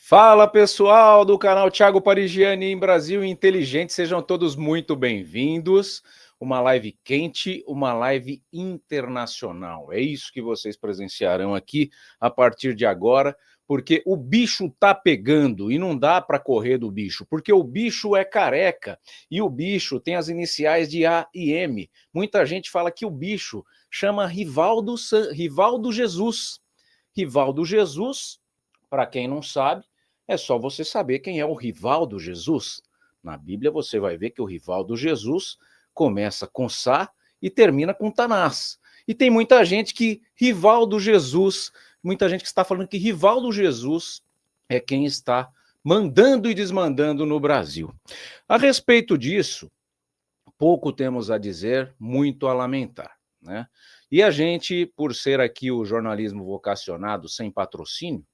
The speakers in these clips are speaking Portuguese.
Fala pessoal do canal Thiago Parigiani em Brasil Inteligente, sejam todos muito bem-vindos. Uma live quente, uma live internacional. É isso que vocês presenciarão aqui a partir de agora, porque o bicho tá pegando e não dá para correr do bicho, porque o bicho é careca e o bicho tem as iniciais de A e M. Muita gente fala que o bicho chama Rivaldo Jesus. Rivaldo Jesus, para quem não sabe, é só você saber quem é o Rivaldo Jesus. Na Bíblia você vai ver que o Rivaldo Jesus começa com Sá e termina com Tanás. E tem muita gente que Rivaldo Jesus, muita gente que está falando que Rivaldo Jesus é quem está mandando e desmandando no Brasil. A respeito disso, pouco temos a dizer, muito a lamentar, né? E a gente, por ser aqui o jornalismo vocacionado sem patrocínio,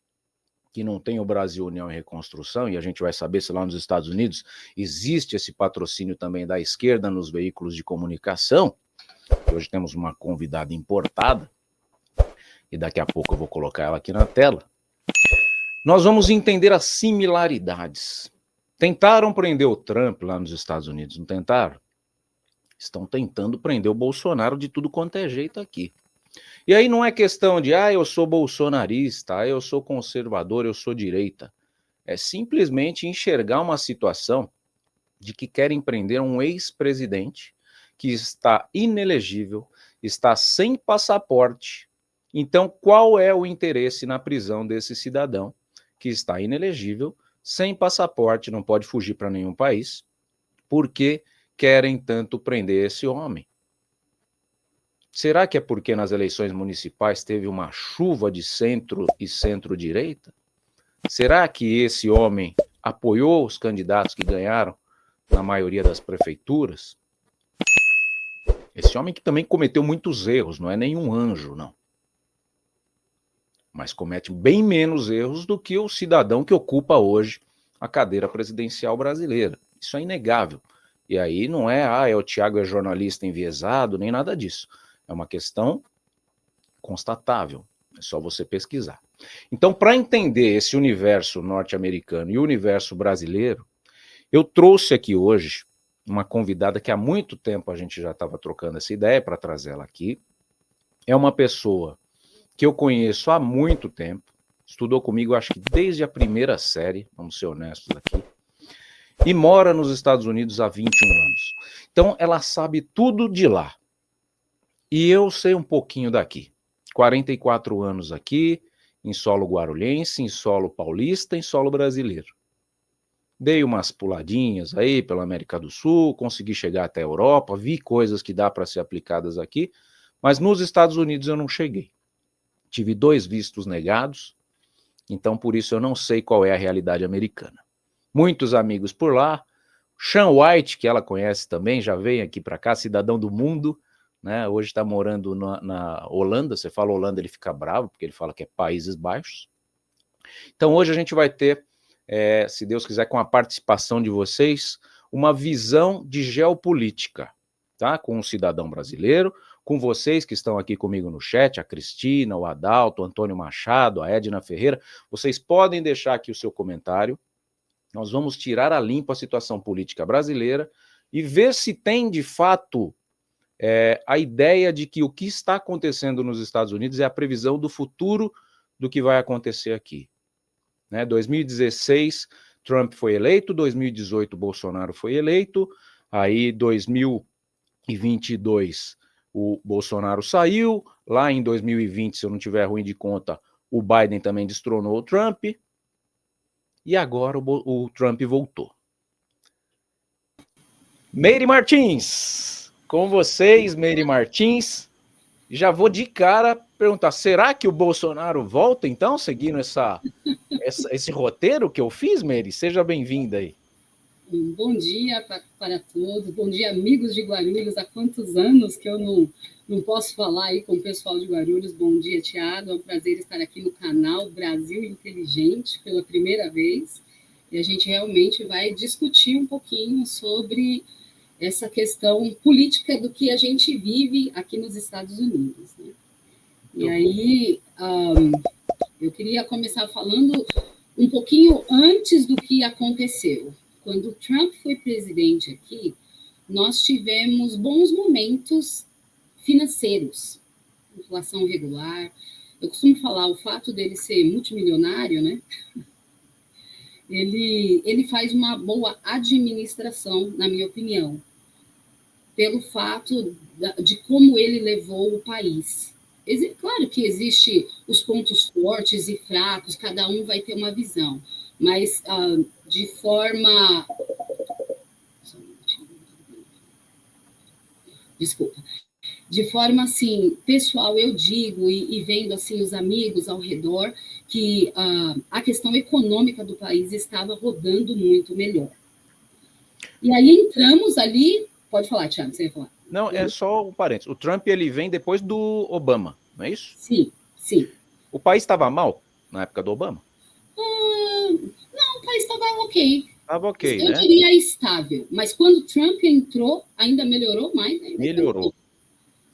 que não tem o Brasil União e Reconstrução, e a gente vai saber se lá nos Estados Unidos existe esse patrocínio também da esquerda nos veículos de comunicação. Hoje temos uma convidada importada, e daqui a pouco eu vou colocar ela aqui na tela. Nós vamos entender as similaridades. Tentaram prender o Trump lá nos Estados Unidos, não tentaram? Estão tentando prender o Bolsonaro de tudo quanto é jeito aqui. E aí não é questão de, eu sou bolsonarista, eu sou conservador, eu sou direita. É simplesmente enxergar uma situação de que querem prender um ex-presidente que está inelegível, está sem passaporte. Então, qual é o interesse na prisão desse cidadão que está inelegível, sem passaporte, não pode fugir para nenhum país? Por que querem tanto prender esse homem? Será que é porque nas eleições municipais teve uma chuva de centro e centro-direita? Será que esse homem apoiou os candidatos que ganharam na maioria das prefeituras? Esse homem que também cometeu muitos erros, não é nenhum anjo, não. Mas comete bem menos erros do que o cidadão que ocupa hoje a cadeira presidencial brasileira. Isso é inegável. E aí não é, o Thiago é jornalista enviesado, nem nada disso. É uma questão constatável, é só você pesquisar. Então, para entender esse universo norte-americano e o universo brasileiro, eu trouxe aqui hoje uma convidada que há muito tempo a gente já estava trocando essa ideia para trazer ela aqui. É uma pessoa que eu conheço há muito tempo, estudou comigo acho que desde a primeira série, vamos ser honestos aqui, e mora nos Estados Unidos há 21 anos. Então, ela sabe tudo de lá. E eu sei um pouquinho daqui. 44 anos aqui, em solo guarulhense, em solo paulista, em solo brasileiro. Dei umas puladinhas aí pela América do Sul, consegui chegar até a Europa, vi coisas que dá para ser aplicadas aqui, mas nos Estados Unidos eu não cheguei. Tive 2 vistos negados, então por isso eu não sei qual é a realidade americana. Muitos amigos por lá, Sean White, que ela conhece também, já veio aqui para cá, cidadão do mundo, né? Hoje está morando na Holanda. Você fala Holanda, ele fica bravo, porque ele fala que é Países Baixos. Então hoje a gente vai ter, se Deus quiser, com a participação de vocês, uma visão de geopolítica, tá? Com um cidadão brasileiro, com vocês que estão aqui comigo no chat, a Cristina, o Adalto, o Antônio Machado, a Edna Ferreira. Vocês podem deixar aqui o seu comentário. Nós vamos tirar a limpo a situação política brasileira e ver se tem, de fato, a ideia de que o que está acontecendo nos Estados Unidos é a previsão do futuro do que vai acontecer aqui. 2016, Trump foi eleito, 2018, Bolsonaro foi eleito, aí 2022, o Bolsonaro saiu, lá em 2020, se eu não tiver ruim de conta, o Biden também destronou o Trump, e agora o Trump voltou. Meire Martins, com vocês, Meire Martins. Já vou de cara perguntar, será que o Bolsonaro volta então, seguindo esse roteiro que eu fiz, Meire? Seja bem-vinda aí. Bom dia para todos, bom dia, amigos de Guarulhos. Há quantos anos que eu não posso falar aí com o pessoal de Guarulhos? Bom dia, Thiago, é um prazer estar aqui no canal Brasil Inteligente pela primeira vez. E a gente realmente vai discutir um pouquinho sobre essa questão política do que a gente vive aqui nos Estados Unidos, né? E aí, eu queria começar falando um pouquinho antes do que aconteceu. Quando o Trump foi presidente aqui, nós tivemos bons momentos financeiros, inflação regular. Eu costumo falar, o fato dele ser multimilionário, né? Ele faz uma boa administração, na minha opinião, pelo fato de como ele levou o país. Claro que existe os pontos fortes e fracos, cada um vai ter uma visão, mas de forma... Desculpa. De forma, assim, pessoal, eu digo, e vendo, assim, os amigos ao redor, que a questão econômica do país estava rodando muito melhor. E aí entramos ali... Pode falar, Thiago, você ia falar. Não, é só um parênteses. O Trump, ele vem depois do Obama, não é isso? Sim, sim. O país estava mal na época do Obama? Não, o país estava ok. Estava ok, Eu né? diria estável. Mas quando Trump entrou, ainda melhorou mais. Né? Melhorou.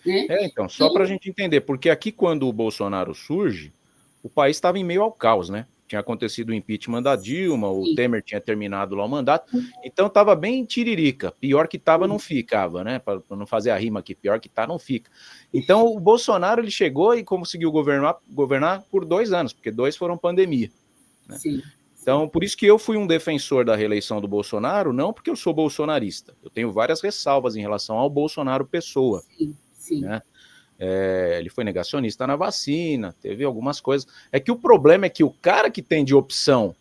Né? Então, só para a gente entender, porque aqui quando o Bolsonaro surge, o país estava em meio ao caos, né? Tinha acontecido o impeachment da Dilma, o Temer tinha terminado lá o mandato, então estava bem tiririca. Pior que estava, não ficava, né? Para não fazer a rima aqui, pior que tá, não fica. Então o Bolsonaro ele chegou e conseguiu governar por 2 anos, porque 2 foram pandemia. Né? Sim. Então, por isso que eu fui um defensor da reeleição do Bolsonaro, não porque eu sou bolsonarista. Eu tenho várias ressalvas em relação ao Bolsonaro pessoa. Sim. Né? Ele foi negacionista na vacina, teve algumas coisas. É que o problema é que o cara que tem de opção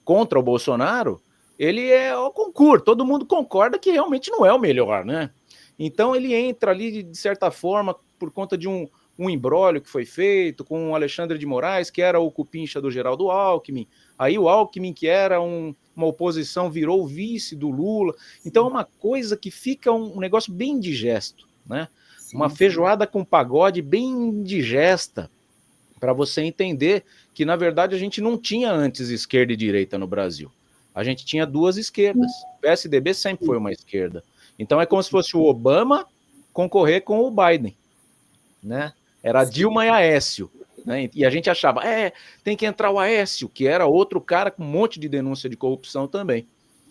contra o Bolsonaro, ele é o concurso, todo mundo concorda que realmente não é o melhor, né? Então ele entra ali, de certa forma, por conta de um imbróglio que foi feito com o Alexandre de Moraes, que era o cupincha do Geraldo Alckmin, aí o Alckmin, que era uma oposição, virou o vice do Lula. Então é uma coisa que fica um negócio bem indigesto, né? Uma feijoada com pagode bem indigesta, para você entender que, na verdade, a gente não tinha antes esquerda e direita no Brasil. A gente tinha 2 esquerdas. O PSDB sempre foi uma esquerda. Então é como se fosse o Obama concorrer com o Biden, né? Era a Dilma e Aécio. Né? E a gente achava, tem que entrar o Aécio, que era outro cara com um monte de denúncia de corrupção também.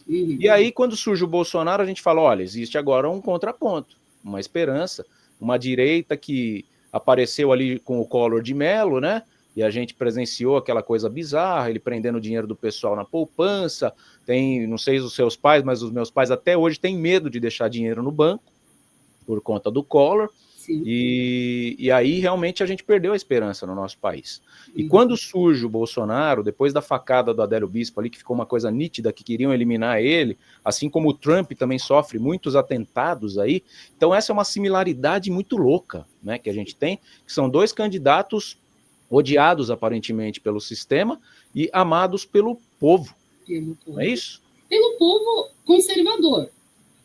E aí, quando surge o Bolsonaro, a gente fala, olha, existe agora um contraponto, uma esperança, uma direita que apareceu ali com o Collor de Mello, né? E a gente presenciou aquela coisa bizarra, ele prendendo o dinheiro do pessoal na poupança. Tem, não sei os seus pais, mas os meus pais até hoje têm medo de deixar dinheiro no banco por conta do Collor. E aí realmente a gente perdeu a esperança no nosso país. E quando surge o Bolsonaro, depois da facada do Adélio Bispo ali, que ficou uma coisa nítida, que queriam eliminar ele, assim como o Trump também sofre muitos atentados aí, então essa é uma similaridade muito louca, né, que a gente tem, que são 2 candidatos odiados aparentemente pelo sistema e amados pelo povo. Não é isso? Pelo povo conservador,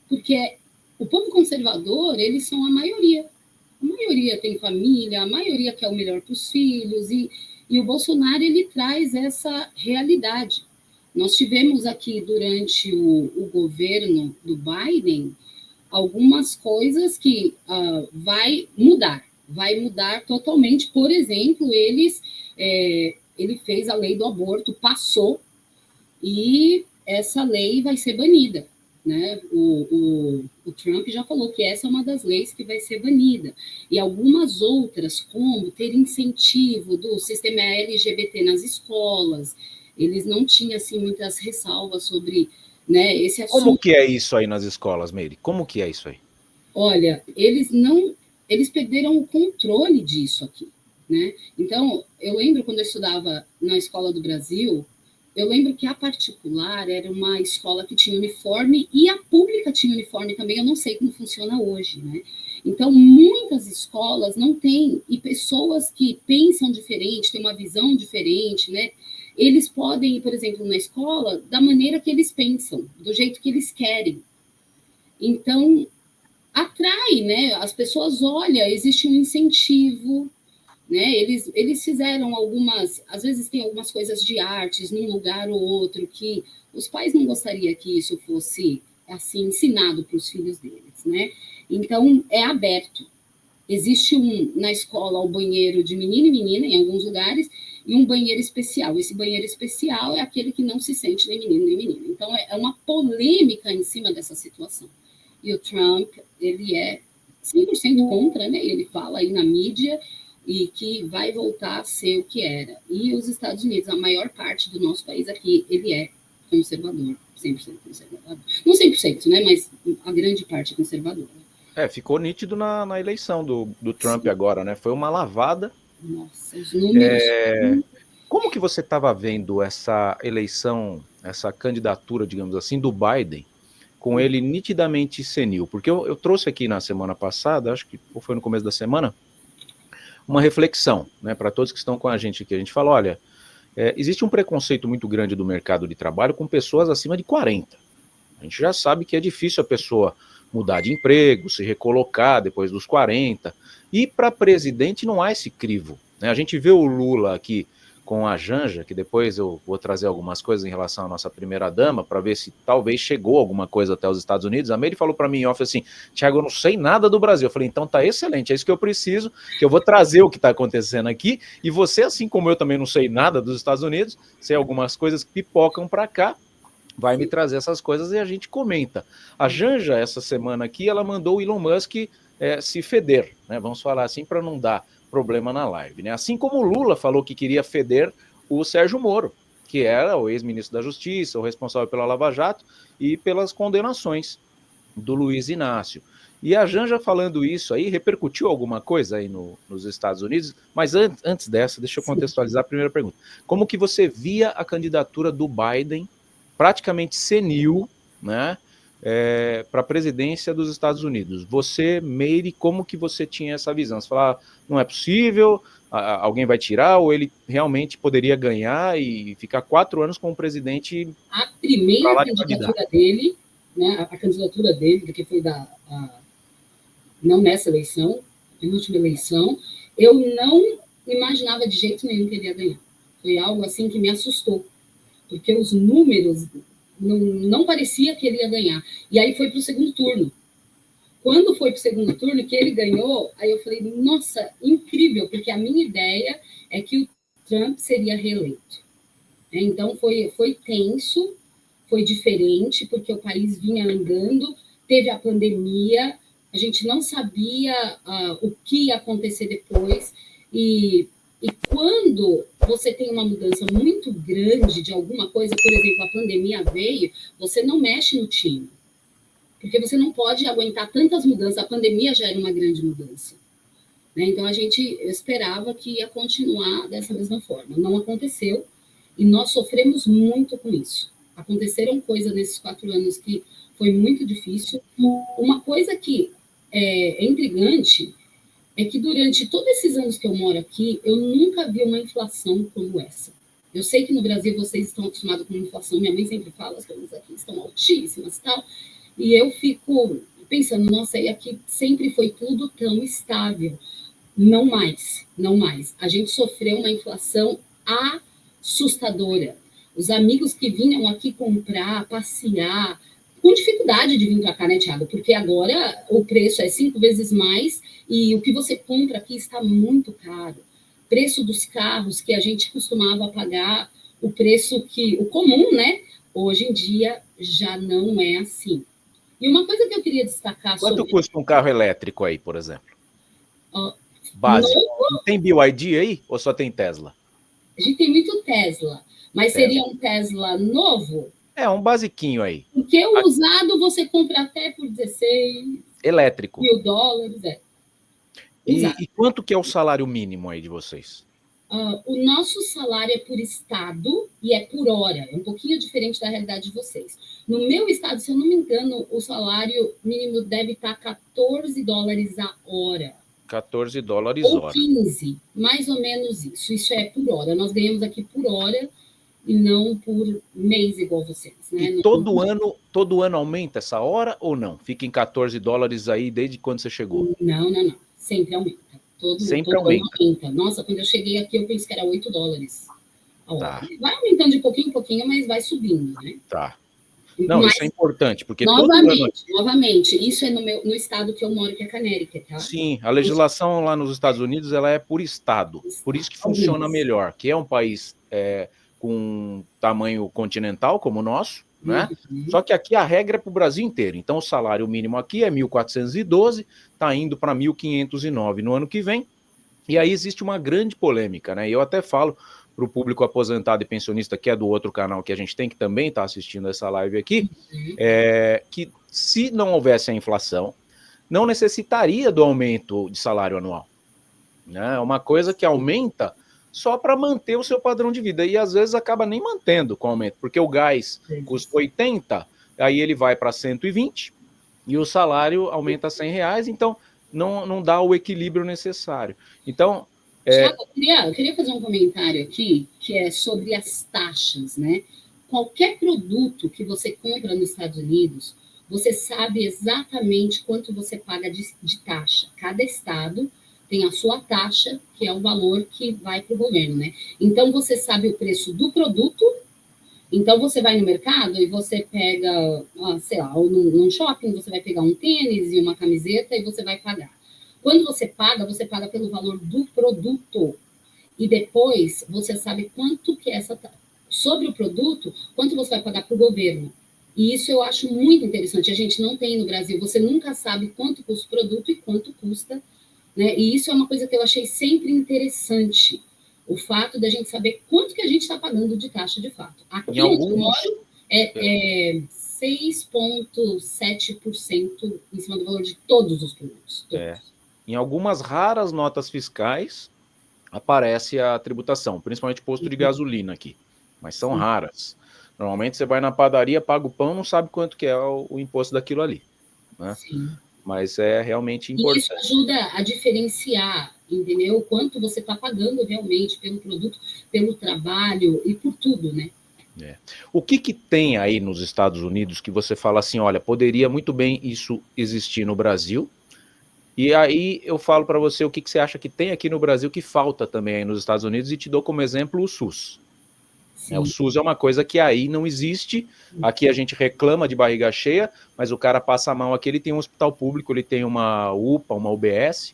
porque o povo conservador, eles são a maioria. A maioria tem família, a maioria quer o melhor para os filhos, e o Bolsonaro, ele traz essa realidade. Nós tivemos aqui, durante o governo do Biden, algumas coisas que vai mudar totalmente. Por exemplo, ele fez a lei do aborto, passou, e essa lei vai ser banida. Né? O Trump já falou que essa é uma das leis que vai ser banida. E algumas outras, como ter incentivo do sistema LGBT nas escolas, eles não tinham assim, muitas ressalvas sobre, né, esse assunto. Como que é isso aí nas escolas, Meire? Como que é isso aí? Olha, eles perderam o controle disso aqui. Né? Então, eu lembro quando eu estudava na Escola do Brasil, eu lembro que a particular era uma escola que tinha uniforme e a pública tinha uniforme também. Eu não sei como funciona hoje, né? Então, muitas escolas não têm, e pessoas que pensam diferente, têm uma visão diferente, né? Eles podem ir, por exemplo, na escola da maneira que eles pensam, do jeito que eles querem. Então, atrai, né? As pessoas olham, existe um incentivo. Né? Eles fizeram algumas, às vezes tem algumas coisas de artes num lugar ou outro que os pais não gostariam que isso fosse assim ensinado para os filhos deles, né? Então é aberto. Existe na escola o banheiro de menino e menina, em alguns lugares, e um banheiro especial. Esse banheiro especial é aquele que não se sente nem menino nem menina. Então, é uma polêmica em cima dessa situação. E o Trump, ele é 100% contra, né? Ele fala aí na mídia e que vai voltar a ser o que era. E os Estados Unidos, a maior parte do nosso país aqui, ele é conservador, 100% conservador. Não 100%, né? Mas a grande parte é conservadora. Ficou nítido na eleição do Trump. Sim. Agora, né? Foi uma lavada. Nossa, os números... Como que você estava vendo essa eleição, essa candidatura, digamos assim, do Biden, com ele nitidamente senil? Porque eu trouxe aqui na semana passada, acho que foi no começo da semana, uma reflexão, né, para todos que estão com a gente aqui. A gente fala, olha, existe um preconceito muito grande do mercado de trabalho com pessoas acima de 40. A gente já sabe que é difícil a pessoa mudar de emprego, se recolocar depois dos 40. E para presidente não há esse crivo, né? A gente vê o Lula aqui com a Janja, que depois eu vou trazer algumas coisas em relação à nossa primeira-dama, para ver se talvez chegou alguma coisa até os Estados Unidos. A Meire falou para mim em off assim, Thiago, eu não sei nada do Brasil. Eu falei, então tá excelente, é isso que eu preciso, que eu vou trazer o que está acontecendo aqui, e você, assim como eu também não sei nada dos Estados Unidos, sei algumas coisas que pipocam para cá, vai me trazer essas coisas e a gente comenta. A Janja, essa semana aqui, ela mandou o Elon Musk se feder, né? Vamos falar assim para não dar problema na live, né? Assim como o Lula falou que queria feder o Sérgio Moro, que era o ex-ministro da Justiça, o responsável pela Lava Jato e pelas condenações do Luiz Inácio. E a Janja falando isso aí, repercutiu alguma coisa aí nos Estados Unidos? Mas antes dessa, deixa eu contextualizar a primeira pergunta. Como que você via a candidatura do Biden, praticamente senil, né, para a presidência dos Estados Unidos? Você, Meire, como que você tinha essa visão? Você fala, não é possível, alguém vai tirar, ou ele realmente poderia ganhar e ficar 4 anos como presidente? A primeira candidatura dele, né, a candidatura dele, que foi não nessa eleição, penúltima eleição, eu não imaginava de jeito nenhum que ele ia ganhar. Foi algo assim que me assustou, porque os números não parecia que ele ia ganhar. E aí foi para o segundo turno. Quando foi para o segundo turno, que ele ganhou, aí eu falei, nossa, incrível, porque a minha ideia é que o Trump seria reeleito. Então foi tenso, foi diferente, porque o país vinha andando, teve a pandemia, a gente não sabia o que ia acontecer depois, e quando você tem uma mudança muito grande de alguma coisa, por exemplo, a pandemia veio, você não mexe no time, porque você não pode aguentar tantas mudanças, a pandemia já era uma grande mudança. Né? Então a gente esperava que ia continuar dessa mesma forma, não aconteceu, e nós sofremos muito com isso. Aconteceram coisas nesses 4 anos que foi muito difícil. Uma coisa que é intrigante é que durante todos esses anos que eu moro aqui, eu nunca vi uma inflação como essa. Eu sei que no Brasil vocês estão acostumados com inflação, minha mãe sempre fala, as coisas aqui estão altíssimas e tal, e eu fico pensando, nossa, e aqui sempre foi tudo tão estável. Não mais, não mais. A gente sofreu uma inflação assustadora. Os amigos que vinham aqui comprar, passear, com dificuldade de vir para cá, né, Thiago? Porque agora o preço é 5 vezes mais e o que você compra aqui está muito caro. Preço dos carros que a gente costumava pagar, o preço o comum, né? Hoje em dia já não é assim. E uma coisa que eu queria destacar Quanto custa um carro elétrico aí, por exemplo? Básico. Não tem BYD aí ou só tem Tesla? A gente tem muito Tesla, mas seria um Tesla novo? Um basiquinho aí. Porque o usado você compra até por 16 elétrico. mil dólares. E quanto que é o salário mínimo aí de vocês? O nosso salário é por estado e é por hora. É um pouquinho diferente da realidade de vocês. No meu estado, se eu não me engano, o salário mínimo deve estar 14 dólares a hora. 14 dólares ou hora. 15, mais ou menos isso. Isso é por hora. Nós ganhamos aqui por hora e não por mês igual vocês. Né? E todo ano aumenta essa hora ou não? Fica em 14 dólares aí desde quando você chegou? Não. Sempre aumenta. Sempre aumenta. Nossa, quando eu cheguei aqui, eu pensei que era 8 dólares a hora. Tá. Vai aumentando de pouquinho em pouquinho, mas vai subindo, né? Tá. Não, Mas, isso é importante, porque todo ano... novamente, isso é no estado que eu moro, que é Connecticut, tá? Sim, a legislação lá nos Estados Unidos, ela é por estado, por isso que funciona Algumas. melhor, que é um país com tamanho continental, como o nosso, né? Só que aqui a regra é para o Brasil inteiro, então o salário mínimo aqui é 1.412, está indo para 1.509 no ano que vem, e aí existe uma grande polêmica, né? E eu até falo para o público aposentado e pensionista, que é do outro canal que a gente tem, que também está assistindo essa live aqui, que se não houvesse a inflação, não necessitaria do aumento de salário anual. Né? É uma coisa que aumenta só para manter o seu padrão de vida. E às vezes acaba nem mantendo com o aumento, porque o gás custa 80, aí ele vai para 120 e o salário aumenta R$100, então não dá o equilíbrio necessário. Então... Tiago, eu queria fazer um comentário aqui, que é sobre as taxas, né? Qualquer produto que você compra nos Estados Unidos, você sabe exatamente quanto você paga de taxa. Cada estado tem a sua taxa, que é o valor que vai para o governo, né? Então, você sabe o preço do produto. Então, você vai no mercado e você pega, sei lá, ou num shopping, você vai pegar um tênis e uma camiseta e você vai pagar. Quando você paga pelo valor do produto. E depois você sabe quanto que sobre o produto, quanto você vai pagar para o governo. E isso eu acho muito interessante. A gente não tem no Brasil. Você nunca sabe quanto custa o produto e quanto custa, né? E isso é uma coisa que eu achei sempre interessante. O fato da gente saber quanto que a gente está pagando de taxa de fato. Aqui onde eu moro é 6,7% em cima do valor de todos os produtos. Todos. Em algumas raras notas fiscais aparece a tributação, principalmente posto de gasolina aqui, mas são raras. Normalmente você vai na padaria, paga o pão, não sabe quanto que é o imposto daquilo ali, né? Mas é realmente importante. E isso ajuda a diferenciar, entendeu? Quanto você está pagando realmente pelo produto, pelo trabalho e por tudo, né? O que tem aí nos Estados Unidos que você fala assim, olha, poderia muito bem isso existir no Brasil? E aí eu falo para você o que você acha que tem aqui no Brasil que falta também aí nos Estados Unidos e te dou como exemplo o SUS. O SUS é uma coisa que aí não existe, aqui a gente reclama de barriga cheia, mas o cara passa mal aqui, ele tem um hospital público, ele tem uma UPA, uma UBS,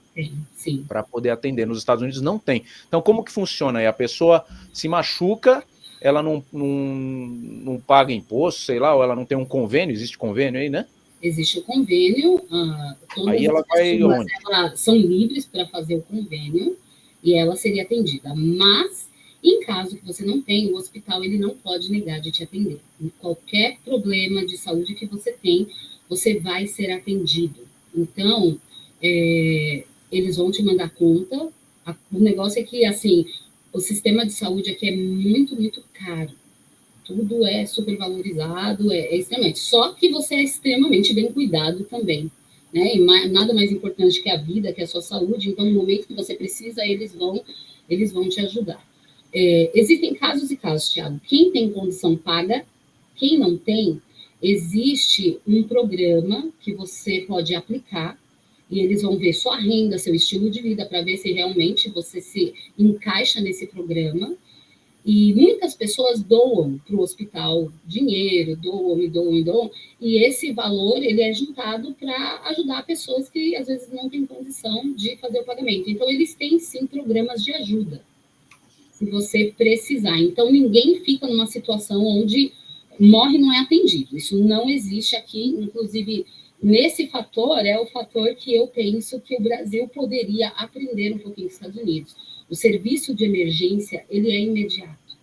para poder atender. Nos Estados Unidos não tem. Então como que funciona aí? A pessoa se machuca, ela não paga imposto, sei lá, ou ela não tem um convênio, existe convênio aí, né? Existe o convênio, aí ela vai onde? São livres para fazer o convênio e ela seria atendida. Mas, em caso que você não tenha, o hospital ele não pode negar de te atender. Em qualquer problema de saúde que você tem, você vai ser atendido. Então, eles vão te mandar conta. O negócio é que, assim, o sistema de saúde aqui é muito, muito caro. Tudo é supervalorizado, é extremamente. Só que você é extremamente bem cuidado também, né? E nada mais importante que a vida, que a sua saúde. Então, no momento que você precisa, eles vão te ajudar. Existem casos e casos, Thiago. Quem tem condição paga, quem não tem, existe um programa que você pode aplicar e eles vão ver sua renda, seu estilo de vida, para ver se realmente você se encaixa nesse programa. E muitas pessoas doam para o hospital dinheiro, doam, e esse valor ele é juntado para ajudar pessoas que às vezes não têm condição de fazer o pagamento. Então, eles têm sim programas de ajuda, se você precisar. Então, ninguém fica numa situação onde morre e não é atendido. Isso não existe aqui, inclusive, nesse fator é o fator que eu penso que o Brasil poderia aprender um pouquinho dos Estados Unidos. O serviço de emergência, ele é imediato.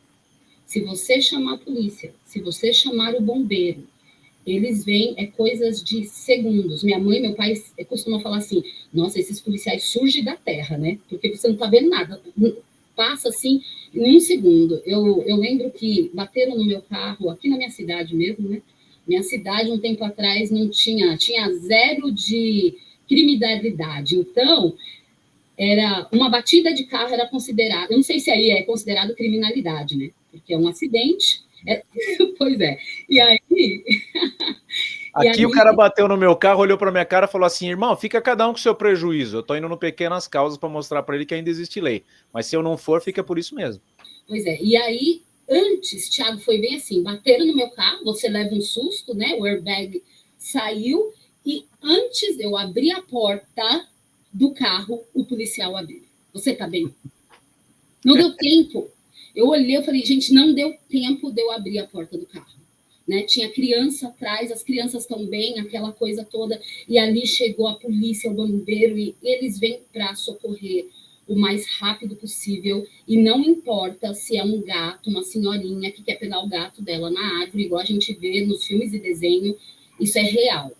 Se você chamar a polícia, se você chamar o bombeiro, eles vêm, coisas de segundos. Minha mãe e meu pai costumam falar assim, nossa, esses policiais surgem da terra, né? Porque você não está vendo nada. Passa assim, em um segundo. Eu lembro que bateram no meu carro, aqui na minha cidade mesmo, né? Minha cidade, um tempo atrás, não tinha 0 de criminalidade. Então, era uma batida de carro era considerada, eu não sei se aí é considerado criminalidade, né? Porque é um acidente. Pois é. E aí... Aqui o cara bateu no meu carro, olhou para minha cara e falou assim, irmão, fica cada um com o seu prejuízo. Eu tô indo no Pequenas Causas para mostrar para ele que ainda existe lei. Mas se eu não for, fica por isso mesmo. Pois é. E aí, Antes, Thiago, foi bem assim, bateram no meu carro, você leva um susto, né? O airbag saiu, e antes de eu abrir a porta do carro, o policial abriu. Você tá bem? Não deu tempo. Eu olhei, eu falei, gente, não deu tempo de eu abrir a porta do carro. Né? Tinha criança atrás, as crianças estão bem, aquela coisa toda, e ali chegou a polícia, o bombeiro, e eles vêm para socorrer o mais rápido possível, e não importa se é um gato, uma senhorinha que quer pegar o gato dela na árvore, igual a gente vê nos filmes e desenho, isso é real.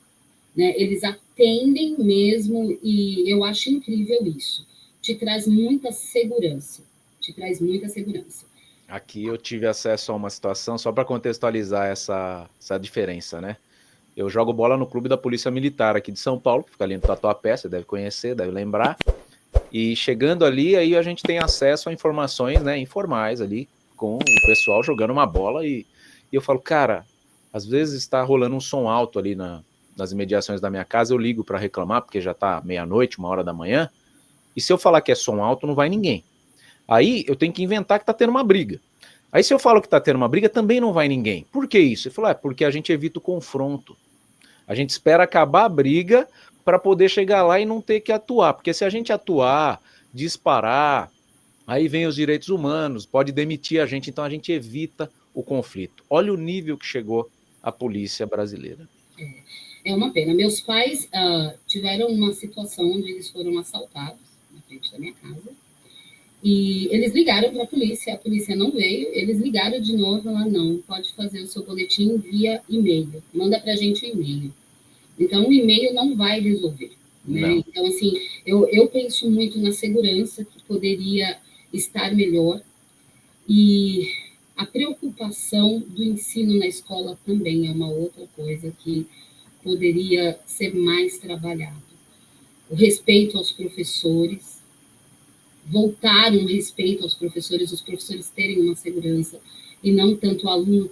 Né? Eles atendem mesmo, e eu acho incrível isso. Te traz muita segurança. Te traz muita segurança. Aqui eu tive acesso a uma situação, só para contextualizar essa diferença, né? Eu jogo bola no clube da Polícia Militar aqui de São Paulo, fica ali no Tatuapé, você deve conhecer, deve lembrar. E chegando ali, aí a gente tem acesso a informações, né, informais ali, com o pessoal jogando uma bola, e eu falo, cara, às vezes está rolando um som alto ali nas imediações da minha casa, eu ligo para reclamar, porque já está meia-noite, 1h da manhã, e se eu falar que é som alto, não vai ninguém. Aí eu tenho que inventar que tá tendo uma briga. Aí se eu falo que tá tendo uma briga, também não vai ninguém. Por que isso? Ele falou, porque a gente evita o confronto. A gente espera acabar a briga para poder chegar lá e não ter que atuar. Porque se a gente atuar, disparar, aí vem os direitos humanos, pode demitir a gente, então a gente evita o conflito. Olha o nível que chegou a polícia brasileira. É uma pena. Meus pais tiveram uma situação onde eles foram assaltados na frente da minha casa. E eles ligaram para a polícia não veio, eles ligaram de novo, ela não, pode fazer o seu boletim via e-mail, manda para a gente um e-mail. Então, o e-mail não vai resolver. Né? Então, assim, eu penso muito na segurança, que poderia estar melhor, e a preocupação do ensino na escola também é uma outra coisa que poderia ser mais trabalhado. O respeito aos professores, voltar um respeito aos professores, os professores terem uma segurança e não tanto o aluno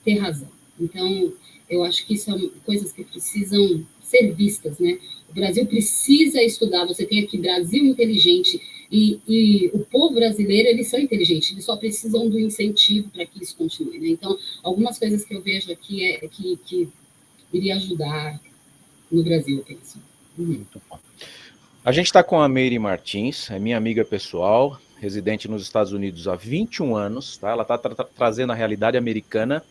ter razão. Então, eu acho que são coisas que precisam ser vistas, né? O Brasil precisa estudar, você tem aqui Brasil inteligente, e o povo brasileiro, eles são inteligentes, eles só precisam do incentivo para que isso continue, né? Então, algumas coisas que eu vejo aqui é que iria ajudar no Brasil, eu penso. Muito bom. A gente está com a Meire Martins, é minha amiga pessoal, residente nos Estados Unidos há 21 anos, tá? Ela está trazendo a realidade americana,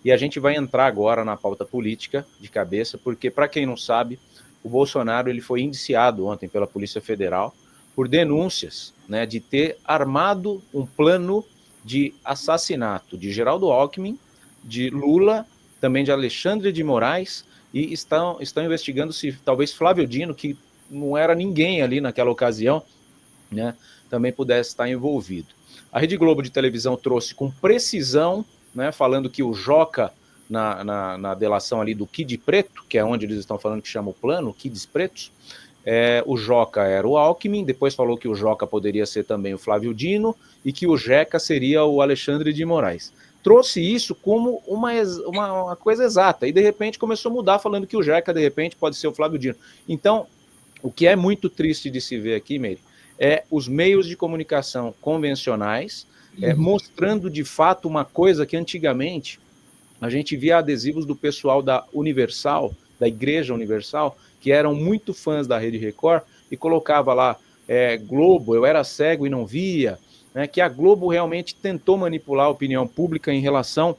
e a gente vai entrar agora na pauta política de cabeça, porque, para quem não sabe, o Bolsonaro ele foi indiciado ontem pela Polícia Federal por denúncias, né, de ter armado um plano de assassinato de Geraldo Alckmin, de Lula, também de Alexandre de Moraes, e estão investigando se talvez Flávio Dino, que não era ninguém ali naquela ocasião, né, também pudesse estar envolvido. A Rede Globo de televisão trouxe com precisão, né, falando que o Joca, na delação ali do Kid Preto, que é onde eles estão falando que chama o plano, Kids Pretos, o Joca era o Alckmin, depois falou que o Joca poderia ser também o Flávio Dino, e que o Jeca seria o Alexandre de Moraes. Trouxe isso como uma coisa exata, e de repente começou a mudar, falando que o Jeca, de repente, pode ser o Flávio Dino. Então, o que é muito triste de se ver aqui, Meire, é os meios de comunicação convencionais mostrando de fato uma coisa que antigamente a gente via adesivos do pessoal da Universal, da Igreja Universal, que eram muito fãs da Rede Record, e colocava lá Globo, eu era cego e não via, né, que a Globo realmente tentou manipular a opinião pública em relação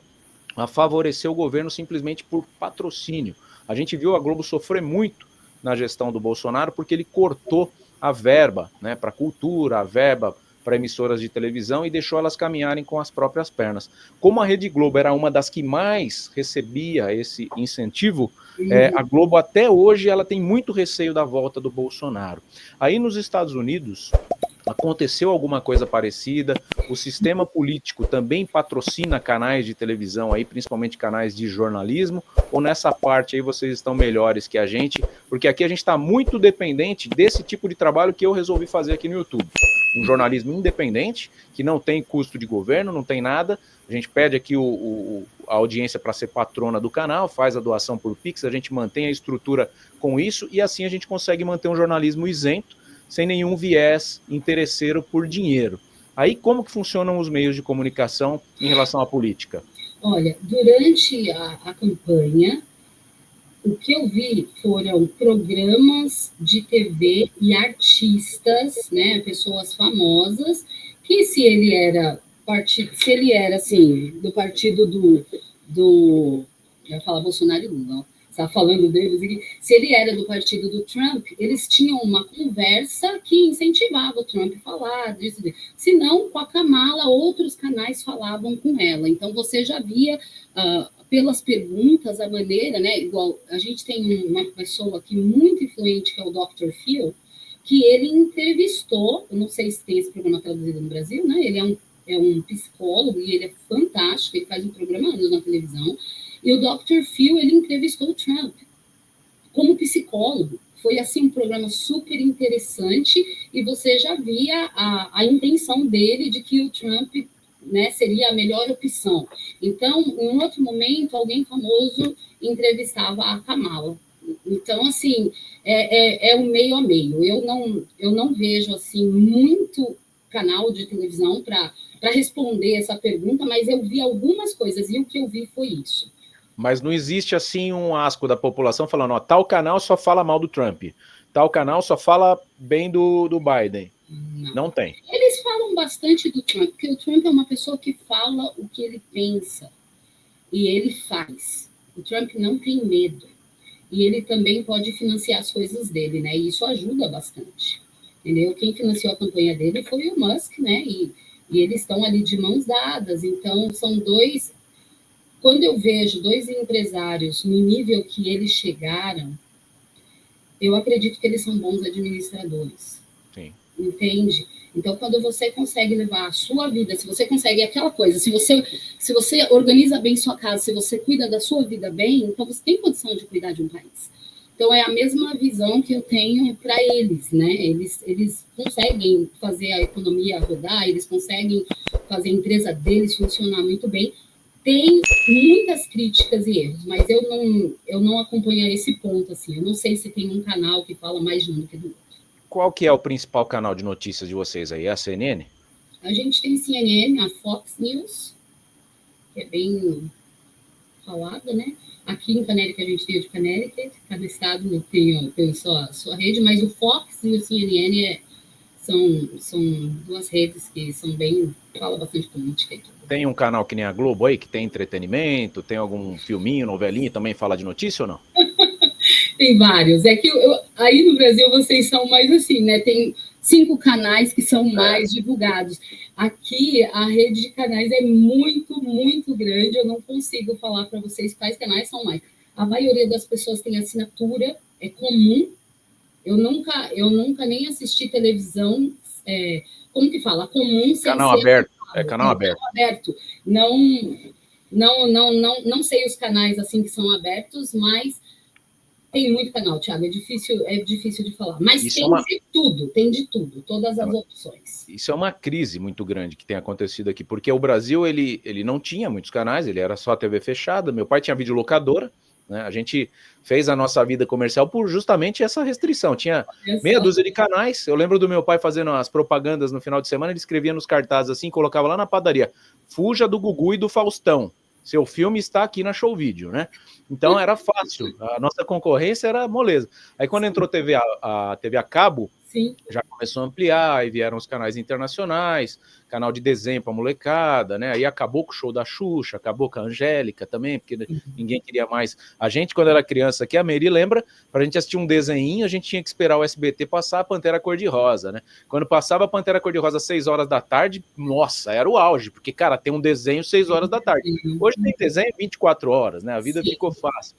a favorecer o governo simplesmente por patrocínio. A gente viu a Globo sofrer muito na gestão do Bolsonaro, porque ele cortou a verba, né, para cultura, a verba para emissoras de televisão, e deixou elas caminharem com as próprias pernas. Como a Rede Globo era uma das que mais recebia esse incentivo, a Globo até hoje ela tem muito receio da volta do Bolsonaro. Aí nos Estados Unidos aconteceu alguma coisa parecida, o sistema político também patrocina canais de televisão aí, principalmente canais de jornalismo, ou nessa parte aí vocês estão melhores que a gente, porque aqui a gente está muito dependente desse tipo de trabalho que eu resolvi fazer aqui no YouTube. Um jornalismo independente, que não tem custo de governo, não tem nada, a gente pede aqui a audiência para ser patrona do canal, faz a doação por Pix, a gente mantém a estrutura com isso, e assim a gente consegue manter um jornalismo isento, sem nenhum viés interesseiro por dinheiro. Aí como que funcionam os meios de comunicação em relação à política? Olha, durante a campanha, o que eu vi foram programas de TV e artistas, né, pessoas famosas, que se ele era assim, do partido eu ia falar Bolsonaro e Lula, estava falando deles, se ele era do partido do Trump, eles tinham uma conversa que incentivava o Trump a falar disso. Se não, com a Kamala, outros canais falavam com ela. Então, você já via pelas perguntas, a maneira, né? Igual a gente tem uma pessoa aqui muito influente, que é o Dr. Phil, que ele entrevistou, eu não sei se tem esse programa traduzido no Brasil, né? Ele é um psicólogo e ele é fantástico, ele faz um programa anos na televisão, e o Dr. Phil, ele entrevistou o Trump como psicólogo. Foi assim um programa super interessante e você já via a intenção dele de que o Trump, né, seria a melhor opção. Então, em outro momento, alguém famoso entrevistava a Kamala. Então, assim, é um meio a meio. Eu não vejo assim muito canal de televisão para responder essa pergunta, mas eu vi algumas coisas e o que eu vi foi isso. Mas não existe assim um asco da população falando, ó, tal canal só fala mal do Trump, tal canal só fala bem do Biden. Não tem. Eles falam bastante do Trump, porque o Trump é uma pessoa que fala o que ele pensa e ele faz. O Trump não tem medo. E ele também pode financiar as coisas dele, né? E isso ajuda bastante. Entendeu? Quem financiou a campanha dele foi o Musk, né? E eles estão ali de mãos dadas. Então, são dois. Quando eu vejo dois empresários no nível que eles chegaram, eu acredito que eles são bons administradores. Sim. Entende? Então, quando você consegue levar a sua vida, se você consegue aquela coisa, se você organiza bem sua casa, se você cuida da sua vida bem, então você tem condição de cuidar de um país. Então, é a mesma visão que eu tenho para eles, né? Eles conseguem fazer a economia rodar, eles conseguem fazer a empresa deles funcionar muito bem. Tem muitas críticas e erros, mas eu não acompanho a esse ponto, assim. Eu não sei se tem um canal que fala mais de um do que do outro. Qual que é o principal canal de notícias de vocês aí? É a CNN? A gente tem CNN, a Fox News, que é bem falada, né? Aqui em Connecticut a gente tem o de Connecticut, cada estado tem sua rede, mas o Fox e o CNN são duas redes que são bem, fala bastante política e tudo. Tem um canal que nem a Globo aí, que tem entretenimento, tem algum filminho, novelinha, também fala de notícia ou não? Tem vários. É que aí no Brasil vocês são mais assim, né? Tem 5 canais que são mais divulgados. Aqui a rede de canais é muito, muito grande. Eu não consigo falar para vocês quais canais são mais. A maioria das pessoas tem assinatura, é comum. Eu nunca nem assisti televisão. Como que fala? Comum sem canal ser aberto. É canal aberto. Canal aberto. Não sei os canais assim que são abertos, mas tem muito canal, Thiago, é difícil de falar. Mas isso tem de tudo, todas as opções. Isso é uma crise muito grande que tem acontecido aqui, porque o Brasil, ele não tinha muitos canais, ele era só TV fechada, meu pai tinha videolocadora, né? A gente fez a nossa vida comercial por justamente essa restrição, tinha meia dúzia de canais, eu lembro do meu pai fazendo as propagandas no final de semana, ele escrevia nos cartazes assim, colocava lá na padaria, fuja do Gugu e do Faustão, seu filme está aqui na Show Video, né? Então era fácil, a nossa concorrência era moleza. Aí quando entrou a TV a cabo, Sim. Já começou a ampliar, aí vieram os canais internacionais, canal de desenho para molecada, né? Aí acabou com o show da Xuxa, acabou com a Angélica também, porque ninguém queria mais. A gente, quando era criança aqui, a Meri lembra, para a gente assistir um desenho, a gente tinha que esperar o SBT passar a Pantera Cor-de-Rosa, né? Quando passava a Pantera Cor-de-Rosa às 6 horas da tarde, nossa, era o auge, porque, cara, tem um desenho 6 horas da tarde. Hoje tem desenho 24 horas, né? A vida ficou fácil.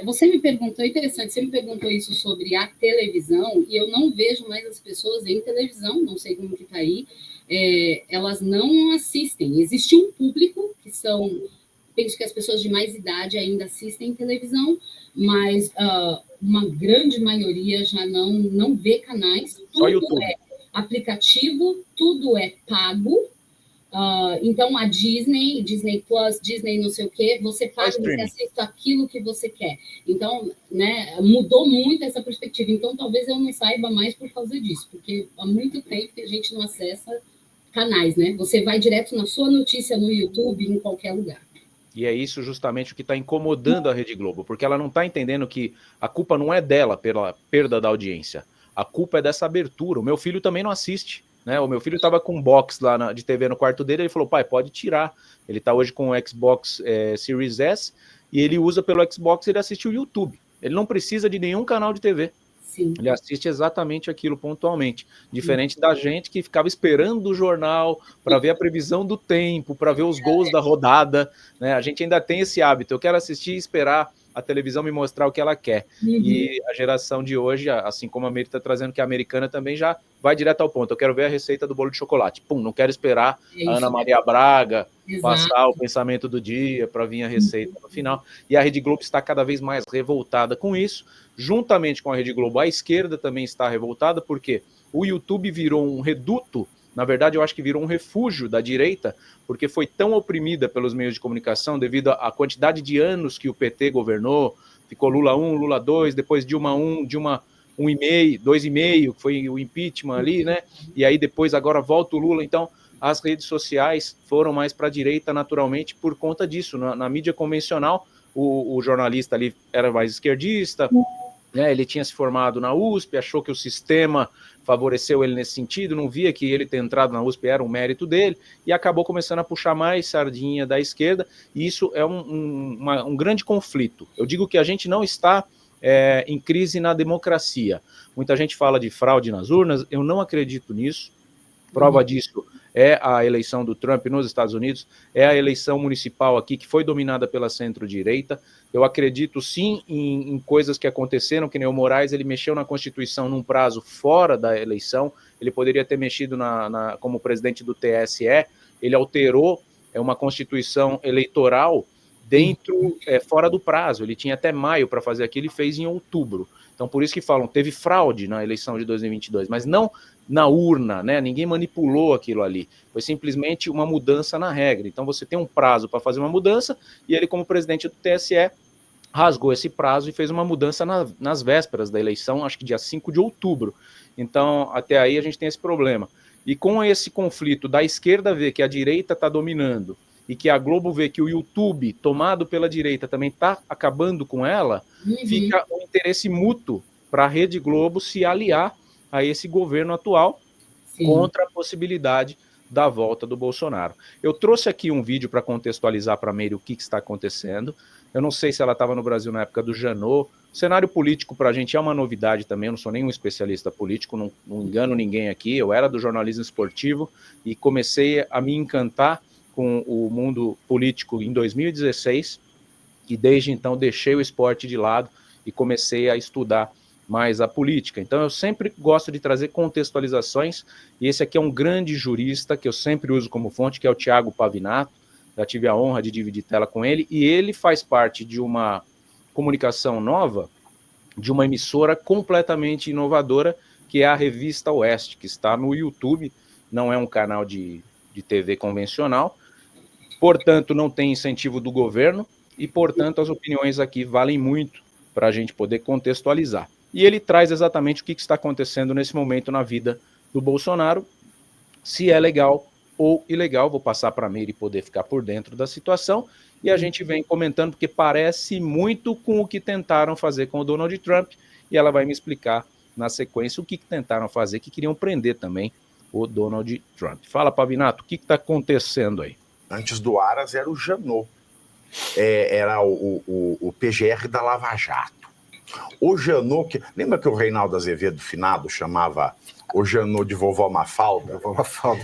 Você me perguntou, interessante, você me perguntou isso sobre a televisão, e eu não vejo mais as pessoas em televisão, não sei como que está aí, elas não assistem. Existe um público que penso que as pessoas de mais idade ainda assistem televisão, mas uma grande maioria já não vê canais, tudo é aplicativo, tudo é pago, Então, a Disney Plus, Disney não sei o quê, você paga, você assiste aquilo que você quer. Então, né, mudou muito essa perspectiva. Então, talvez eu não saiba mais por causa disso, porque há muito tempo que a gente não acessa canais, né? Você vai direto na sua notícia no YouTube, em qualquer lugar. E é isso justamente o que está incomodando a Rede Globo, porque ela não está entendendo que a culpa não é dela pela perda da audiência. A culpa é dessa abertura. O meu filho também não assiste. Né? O meu filho estava com um box lá de TV no quarto dele, ele falou, pai, pode tirar. Ele está hoje com o Xbox Series S e ele usa pelo Xbox, ele assiste o YouTube. Ele não precisa de nenhum canal de TV. Sim. Ele assiste exatamente aquilo pontualmente. Diferente da gente que ficava esperando o jornal para ver a previsão do tempo, para ver os gols da rodada. Né? A gente ainda tem esse hábito. Eu quero assistir e esperar a televisão me mostrar o que ela quer. E a geração de hoje, assim como a Meire está trazendo, que a americana também já vai direto ao ponto. Eu quero ver a receita do bolo de chocolate. Pum, não quero esperar a Ana Maria Braga passar o pensamento do dia para vir a receita no final. E a Rede Globo está cada vez mais revoltada com isso. Juntamente com a Rede Globo, a esquerda também está revoltada, porque o YouTube virou um reduto. Na verdade, eu acho que virou um refúgio da direita, porque foi tão oprimida pelos meios de comunicação devido à quantidade de anos que o PT governou. Ficou Lula 1, Lula 2, depois Dilma 1, Dilma 1,5, 2,5, que foi o impeachment ali, né? E aí depois agora volta o Lula. Então, as redes sociais foram mais para a direita naturalmente por conta disso. Na mídia convencional, o jornalista ali era mais esquerdista, né? Ele tinha se formado na USP, achou que o sistema favoreceu ele nesse sentido, não via que ele ter entrado na USP era um mérito dele, e acabou começando a puxar mais sardinha da esquerda, e isso é um grande conflito. Eu digo que a gente não está em crise na democracia. Muita gente fala de fraude nas urnas, eu não acredito nisso. Prova disso é a eleição do Trump nos Estados Unidos, é a eleição municipal aqui, que foi dominada pela centro-direita. Eu acredito sim em coisas que aconteceram, que nem o Moraes, ele mexeu na Constituição num prazo fora da eleição, ele poderia ter mexido como presidente do TSE, ele alterou uma Constituição eleitoral fora do prazo, ele tinha até maio para fazer aquilo e fez em outubro. Então, por isso que falam, teve fraude na eleição de 2022, mas não na urna, né? Ninguém manipulou aquilo ali. Foi simplesmente uma mudança na regra. Então, você tem um prazo para fazer uma mudança e ele, como presidente do TSE, rasgou esse prazo e fez uma mudança nas vésperas da eleição, acho que dia 5 de outubro. Então, até aí a gente tem esse problema. E com esse conflito da esquerda ver que a direita está dominando e que a Globo vê que o YouTube, tomado pela direita, também está acabando com ela, fica um interesse mútuo para a Rede Globo se aliar a esse governo atual contra a possibilidade da volta do Bolsonaro. Eu trouxe aqui um vídeo para contextualizar para a Meire o que está acontecendo. Eu não sei se ela estava no Brasil na época do Janot. O cenário político para a gente é uma novidade também, eu não sou nenhum especialista político, não engano ninguém aqui. Eu era do jornalismo esportivo e comecei a me encantar com o mundo político em 2016, e desde então deixei o esporte de lado e comecei a estudar mais a política. Então eu sempre gosto de trazer contextualizações, e esse aqui é um grande jurista que eu sempre uso como fonte, que é o Thiago Pavinato. Já tive a honra de dividir tela com ele, e ele faz parte de uma comunicação nova, de uma emissora completamente inovadora, que é a Revista Oeste, que está no YouTube, não é um canal de TV convencional, portanto não tem incentivo do governo, e portanto as opiniões aqui valem muito para a gente poder contextualizar. E ele traz exatamente o que está acontecendo nesse momento na vida do Bolsonaro, se é legal ou ilegal. Vou passar para a Meire poder ficar por dentro da situação, e a gente vem comentando, porque parece muito com o que tentaram fazer com o Donald Trump, e ela vai me explicar na sequência o que tentaram fazer, que queriam prender também o Donald Trump. Fala, Pavinato, o que está acontecendo aí? Antes do Aras era o Janot, era o PGR da Lava Jato. O Janot, lembra que o Reinaldo Azevedo finado chamava o Janot de vovó Mafalda?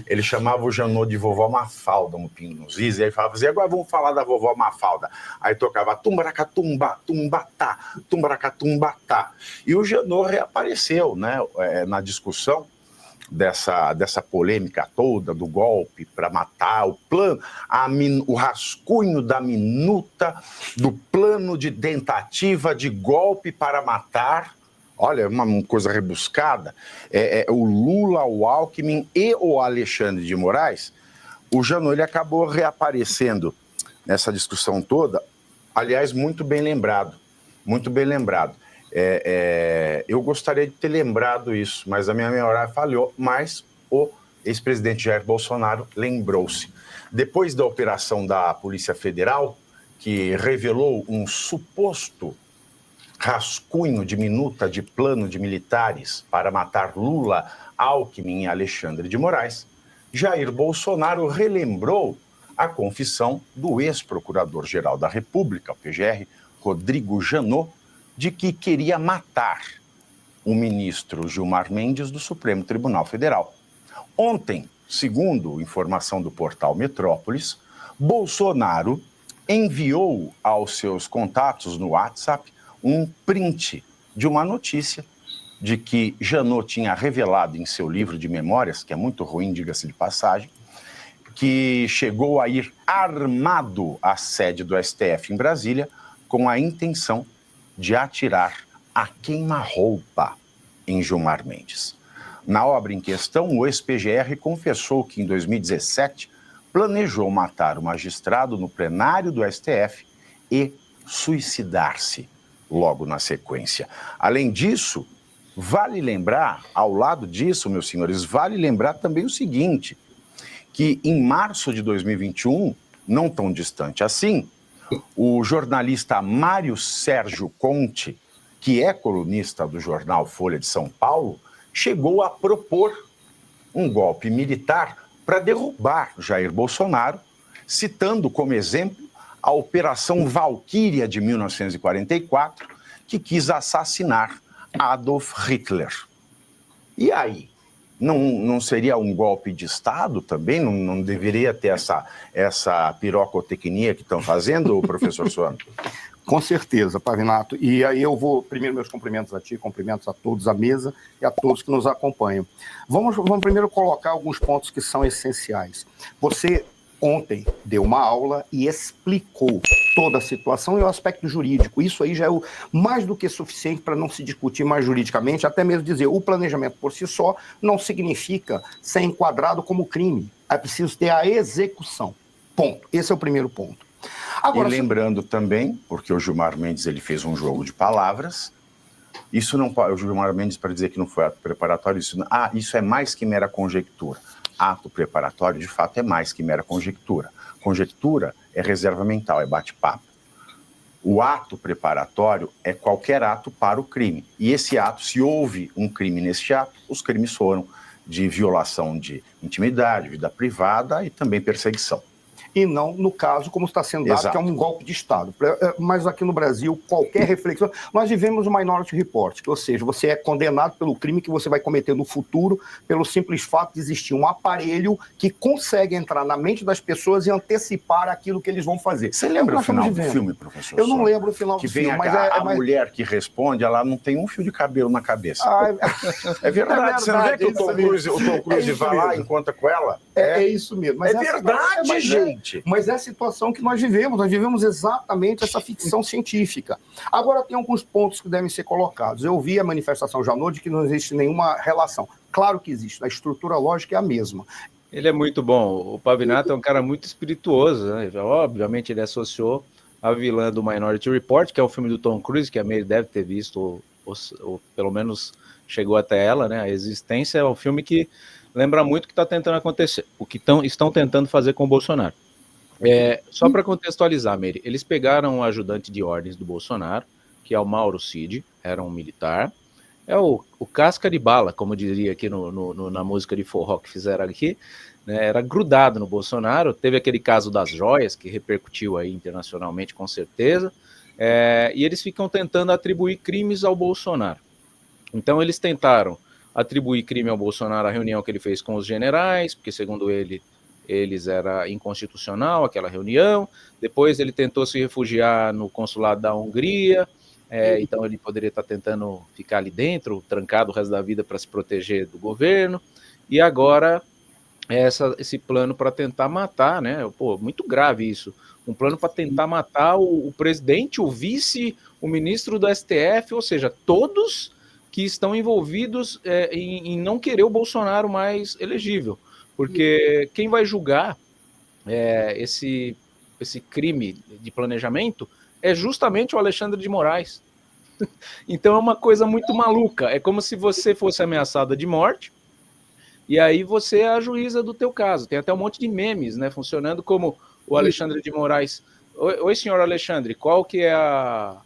Ele chamava o Janot de vovó Mafalda no Pingo nos Is, e aí falava assim, agora vamos falar da vovó Mafalda. Aí tocava tumbracatumba, tumbatá, tumbracatumbatá. E o Janot reapareceu, né, na discussão dessa polêmica toda do golpe para matar, o plano, o rascunho da minuta do plano de tentativa de golpe para matar. Olha, uma coisa rebuscada. O Lula, o Alckmin e o Alexandre de Moraes o Janot ele acabou reaparecendo nessa discussão toda, aliás, muito bem lembrado, muito bem lembrado. Eu gostaria de ter lembrado isso, mas a minha memória falhou, mas o ex-presidente Jair Bolsonaro lembrou-se. Depois da operação da Polícia Federal, que revelou um suposto rascunho de minuta de plano de militares para matar Lula, Alckmin e Alexandre de Moraes, Jair Bolsonaro relembrou a confissão do ex-procurador-geral da República, o PGR, Rodrigo Janot, de que queria matar o ministro Gilmar Mendes do Supremo Tribunal Federal. Ontem, segundo informação do portal Metrópolis, Bolsonaro enviou aos seus contatos no WhatsApp um print de uma notícia de que Janot tinha revelado em seu livro de memórias, que é muito ruim, diga-se de passagem, que chegou a ir armado à sede do STF em Brasília com a intenção de atirar a queima-roupa em Gilmar Mendes. Na obra em questão, o ex-PGR confessou que em 2017 planejou matar o magistrado no plenário do STF e suicidar-se logo na sequência. Além disso, vale lembrar, ao lado disso, meus senhores, vale lembrar também o seguinte, que em março de 2021, não tão distante assim, o jornalista Mário Sérgio Conte, que é colunista do jornal Folha de São Paulo, chegou a propor um golpe militar para derrubar Jair Bolsonaro, citando como exemplo a Operação Valquíria de 1944, que quis assassinar Adolf Hitler. E aí? Não seria um golpe de Estado também? Não deveria ter essa pirocotecnia que estão fazendo, professor Suano? Com certeza, Pavinato. E aí eu vou, primeiro, meus cumprimentos a ti, cumprimentos a todos à mesa e a todos que nos acompanham. Vamos primeiro colocar alguns pontos que são essenciais. Você ontem deu uma aula e explicou toda a situação e o aspecto jurídico. Isso aí já é mais do que suficiente para não se discutir mais juridicamente, até mesmo dizer, o planejamento por si só não significa ser enquadrado como crime. É preciso ter a execução. Ponto. Esse é o primeiro ponto. Agora, e lembrando também, porque o Gilmar Mendes ele fez um jogo de palavras, isso não pode, o Gilmar Mendes, para dizer que não foi ato preparatório, isso é mais que mera conjectura. Ato preparatório, de fato, é mais que mera conjectura. Conjectura é reserva mental, é bate-papo. O ato preparatório é qualquer ato para o crime. E esse ato, se houve um crime nesse ato, os crimes foram de violação de intimidade, vida privada e também perseguição. E não no caso como está sendo dado, Exato. que é um golpe de Estado. Mas aqui no Brasil, qualquer reflexão... Nós vivemos o Minority Report, ou seja, você é condenado pelo crime que você vai cometer no futuro, pelo simples fato de existir um aparelho que consegue entrar na mente das pessoas e antecipar aquilo que eles vão fazer. Você lembra o final do filme, professor? Eu não lembro o final do filme, mas a mulher que responde, ela não tem um fio de cabelo na cabeça. É verdade. Você não vê que o Tom Cruise vai lá e encontra com ela? É isso mesmo. Mas é verdade, gente. Mas é a situação que nós vivemos exatamente essa ficção científica. Agora tem alguns pontos que devem ser colocados. Eu vi a manifestação Janot de que não existe nenhuma relação. Claro que existe, a estrutura lógica é a mesma. Ele é muito bom, o Pavinato é um cara muito espirituoso, né? Obviamente ele associou a vilã do Minority Report, que é o filme do Tom Cruise, que a Mary deve ter visto, ou pelo menos chegou até ela, né? A Existência é um filme que lembra muito o que está tentando acontecer, o que estão tentando fazer com o Bolsonaro. Só para contextualizar, Mary, eles pegaram o ajudante de ordens do Bolsonaro, que é o Mauro Cid, era um militar, é o casca de bala, como diria aqui na música de forró que fizeram aqui, né, era grudado no Bolsonaro, teve aquele caso das joias, que repercutiu aí internacionalmente com certeza, e eles ficam tentando atribuir crimes ao Bolsonaro. Então eles tentaram atribuir crime ao Bolsonaro à reunião que ele fez com os generais, porque segundo eles era inconstitucional aquela reunião, depois ele tentou se refugiar no consulado da Hungria, então ele poderia estar tentando ficar ali dentro, trancado o resto da vida para se proteger do governo, e agora esse plano para tentar matar, né, muito grave isso, um plano para tentar matar o presidente, o vice, o ministro do STF, ou seja, todos que estão envolvidos em não querer o Bolsonaro mais elegível. Porque quem vai julgar esse crime de planejamento é justamente o Alexandre de Moraes. Então é uma coisa muito maluca. É como se você fosse ameaçada de morte e aí você é a juíza do teu caso. Tem até um monte de memes, né, funcionando como o Alexandre de Moraes. Oi, senhor Alexandre, qual que é a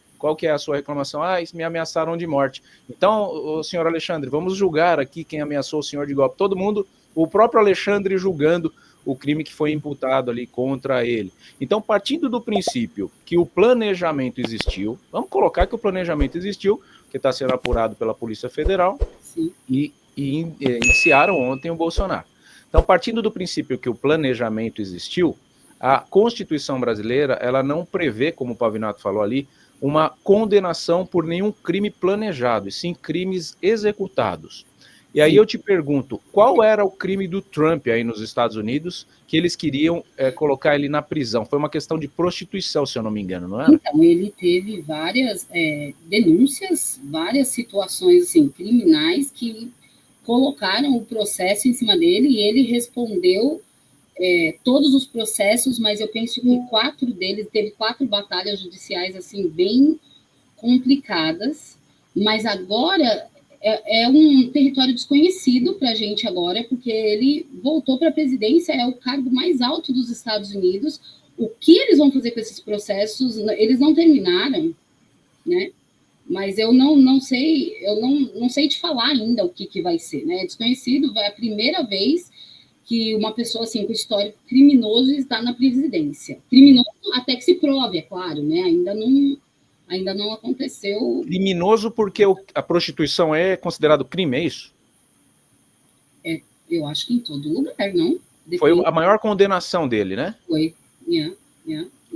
sua reclamação? Ah, me ameaçaram de morte. Então, o senhor Alexandre, vamos julgar aqui quem ameaçou o senhor de golpe. Todo mundo, o próprio Alexandre julgando o crime que foi imputado ali contra ele. Então, partindo do princípio que o planejamento existiu, vamos colocar que o planejamento existiu, que está sendo apurado pela Polícia Federal, e iniciaram ontem o Bolsonaro. Então, partindo do princípio que o planejamento existiu, a Constituição brasileira, ela não prevê, como o Pavinato falou ali, uma condenação por nenhum crime planejado, e sim crimes executados. E aí eu te pergunto, qual era o crime do Trump aí nos Estados Unidos que eles queriam colocar ele na prisão? Foi uma questão de prostituição, se eu não me engano, não era? Então, ele teve várias denúncias, várias situações assim, criminais que colocaram o processo em cima dele e ele respondeu todos os processos, mas eu penso que 4 deles, teve 4 batalhas judiciais assim bem complicadas, mas agora é um território desconhecido para a gente agora, porque ele voltou para a presidência, é o cargo mais alto dos Estados Unidos. O que eles vão fazer com esses processos, eles não terminaram, né? Mas eu não sei, não sei te falar ainda o que vai ser, né? É desconhecido, é a primeira vez que uma pessoa assim com histórico criminoso está na presidência. Criminoso até que se prove, é claro, né? Ainda não aconteceu. Criminoso porque a prostituição é considerado crime, é isso? Eu acho que em todo lugar, não? Depende. Foi a maior condenação dele, né? Foi,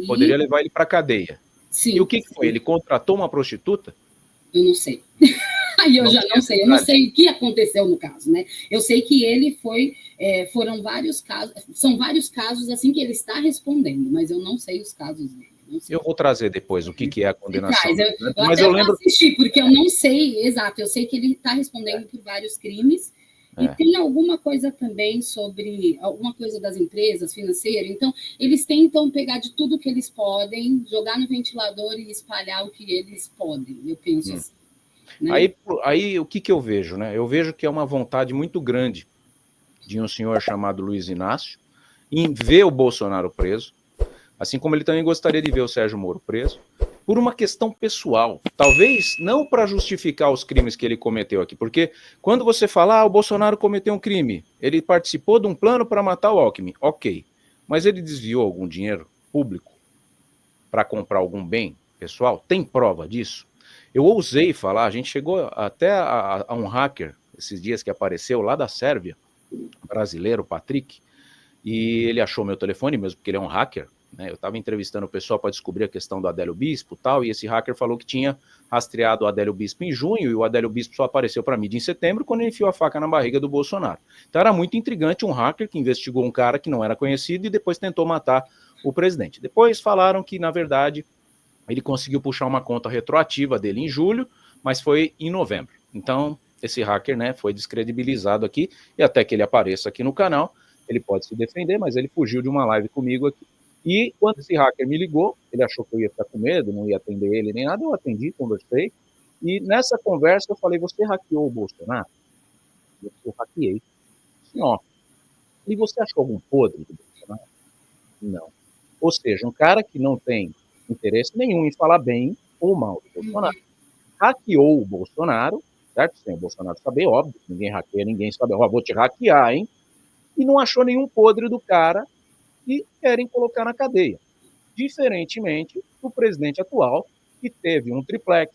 Poderia levar ele para a cadeia. Sim. E o que foi? Ele contratou uma prostituta? Eu não sei. Aí eu já não sei. Eu não sei o que aconteceu no caso, né? Eu sei que ele foram vários casos, são vários casos assim que ele está respondendo, mas eu não sei os casos dele. Eu vou trazer depois o que é a condenação. Mas eu lembro assistir, porque eu não sei exato. Eu sei que ele está respondendo por vários crimes. E tem alguma coisa também sobre alguma coisa das empresas financeiras. Então, eles tentam pegar de tudo que eles podem, jogar no ventilador e espalhar o que eles podem. Eu penso assim. Né? Aí o que eu vejo, né? Eu vejo que é uma vontade muito grande de um senhor chamado Luiz Inácio em ver o Bolsonaro preso, assim como ele também gostaria de ver o Sérgio Moro preso, por uma questão pessoal. Talvez não para justificar os crimes que ele cometeu aqui, porque quando você fala, o Bolsonaro cometeu um crime, ele participou de um plano para matar o Alckmin, ok, mas ele desviou algum dinheiro público para comprar algum bem pessoal? Tem prova disso? Eu ousei falar, a gente chegou até a um hacker, esses dias que apareceu lá da Sérvia, brasileiro, Patrick, e ele achou meu telefone mesmo, porque ele é um hacker, né? Eu estava entrevistando o pessoal para descobrir a questão do Adélio Bispo e tal, e esse hacker falou que tinha rastreado o Adélio Bispo em junho, e o Adélio Bispo só apareceu para a mídia em setembro, quando ele enfiou a faca na barriga do Bolsonaro. Então era muito intrigante um hacker que investigou um cara que não era conhecido e depois tentou matar o presidente. Depois falaram que, na verdade, ele conseguiu puxar uma conta retroativa dele em julho, mas foi em novembro. Então, esse hacker, né, foi descredibilizado aqui, e até que ele apareça aqui no canal, ele pode se defender, mas ele fugiu de uma live comigo aqui. E quando esse hacker me ligou, ele achou que eu ia ficar com medo, não ia atender ele nem nada, eu atendi, conversei, e nessa conversa eu falei, você hackeou o Bolsonaro? Eu hackeei. Assim, ó, e você achou algum podre do Bolsonaro? Não. Ou seja, um cara que não tem interesse nenhum em falar bem ou mal do Bolsonaro. Hackeou o Bolsonaro, certo? Sem o Bolsonaro saber, óbvio, ninguém hackeia, ninguém sabe, vou te hackear, hein? E não achou nenhum podre do cara e querem colocar na cadeia. Diferentemente do presidente atual, que teve um triplex,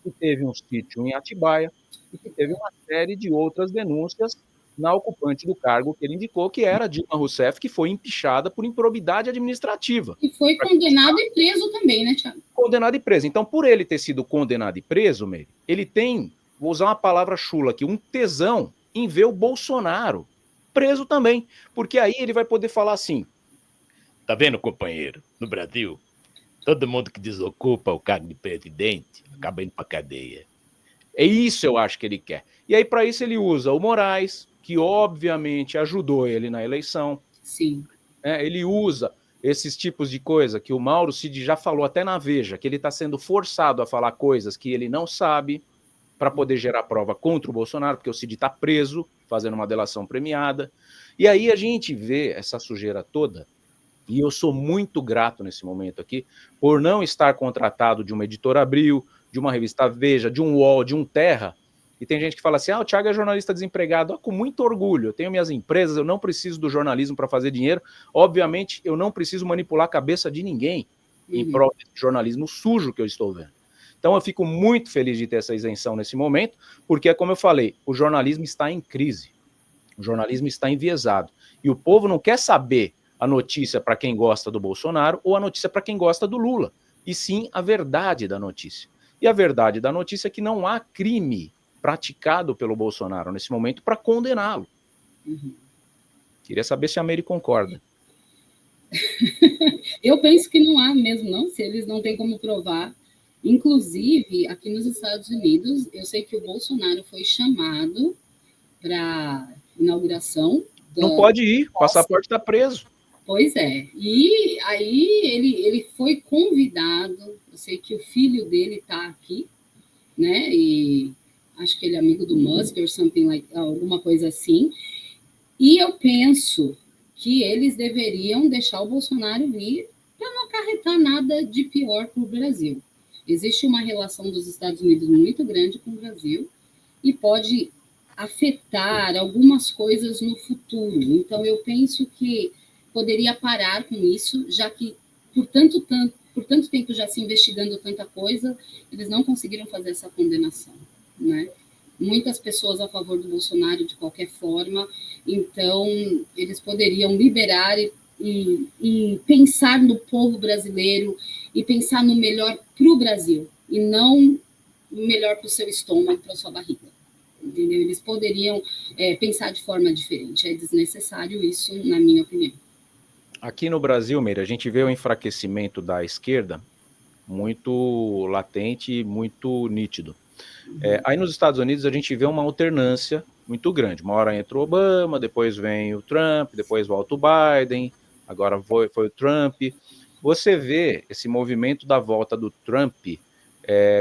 que teve um sítio em Atibaia e que teve uma série de outras denúncias na ocupante do cargo que ele indicou, que era Dilma Rousseff, que foi empichada por improbidade administrativa. E foi condenado e preso também, né, Thiago? Condenado e preso. Então, por ele ter sido condenado e preso, Meire, ele tem, vou usar uma palavra chula aqui, um tesão em ver o Bolsonaro preso também. Porque aí ele vai poder falar assim, tá vendo, companheiro? No Brasil, todo mundo que desocupa o cargo de presidente acaba indo pra cadeia. É isso eu acho que ele quer. E aí, para isso, ele usa o Moraes, que obviamente ajudou ele na eleição. Sim. Ele usa esses tipos de coisa que o Mauro Cid já falou até na Veja, que ele está sendo forçado a falar coisas que ele não sabe para poder gerar prova contra o Bolsonaro, porque o Cid está preso, fazendo uma delação premiada. E aí a gente vê essa sujeira toda, e eu sou muito grato nesse momento aqui, por não estar contratado de uma editora Abril, de uma revista Veja, de um UOL, de um Terra. E tem gente que fala assim, o Thiago é jornalista desempregado. Com muito orgulho, eu tenho minhas empresas, eu não preciso do jornalismo para fazer dinheiro. Obviamente, eu não preciso manipular a cabeça de ninguém em prol desse jornalismo sujo que eu estou vendo. Então, eu fico muito feliz de ter essa isenção nesse momento, porque, como eu falei, o jornalismo está em crise. O jornalismo está enviesado. E o povo não quer saber a notícia para quem gosta do Bolsonaro ou a notícia para quem gosta do Lula, e sim a verdade da notícia. E a verdade da notícia é que não há crime praticado pelo Bolsonaro nesse momento para condená-lo. Queria saber se a Meire concorda. Eu penso que não há mesmo, não, se eles não têm como provar. Inclusive, aqui nos Estados Unidos, eu sei que o Bolsonaro foi chamado para inauguração. Não pode ir, o passaporte está preso. Pois é. E aí ele foi convidado, eu sei que o filho dele está aqui, né? E acho que ele é amigo do Musk, or something like, alguma coisa assim. E eu penso que eles deveriam deixar o Bolsonaro vir para não acarretar nada de pior para o Brasil. Existe uma relação dos Estados Unidos muito grande com o Brasil e pode afetar algumas coisas no futuro. Então, eu penso que poderia parar com isso, já que por tanto tempo já se investigando tanta coisa, eles não conseguiram fazer essa condenação, né? Muitas pessoas a favor do Bolsonaro de qualquer forma, então eles poderiam liberar e pensar no povo brasileiro e pensar no melhor para o Brasil e não o melhor para o seu estômago, para a sua barriga. Entendeu? Eles poderiam pensar de forma diferente. É desnecessário isso, na minha opinião. Aqui no Brasil, Meire, a gente vê o enfraquecimento da esquerda muito latente, muito nítido. Aí nos Estados Unidos a gente vê uma alternância muito grande. Uma hora entra o Obama, depois vem o Trump, depois volta o Biden, agora foi o Trump. Você vê esse movimento da volta do Trump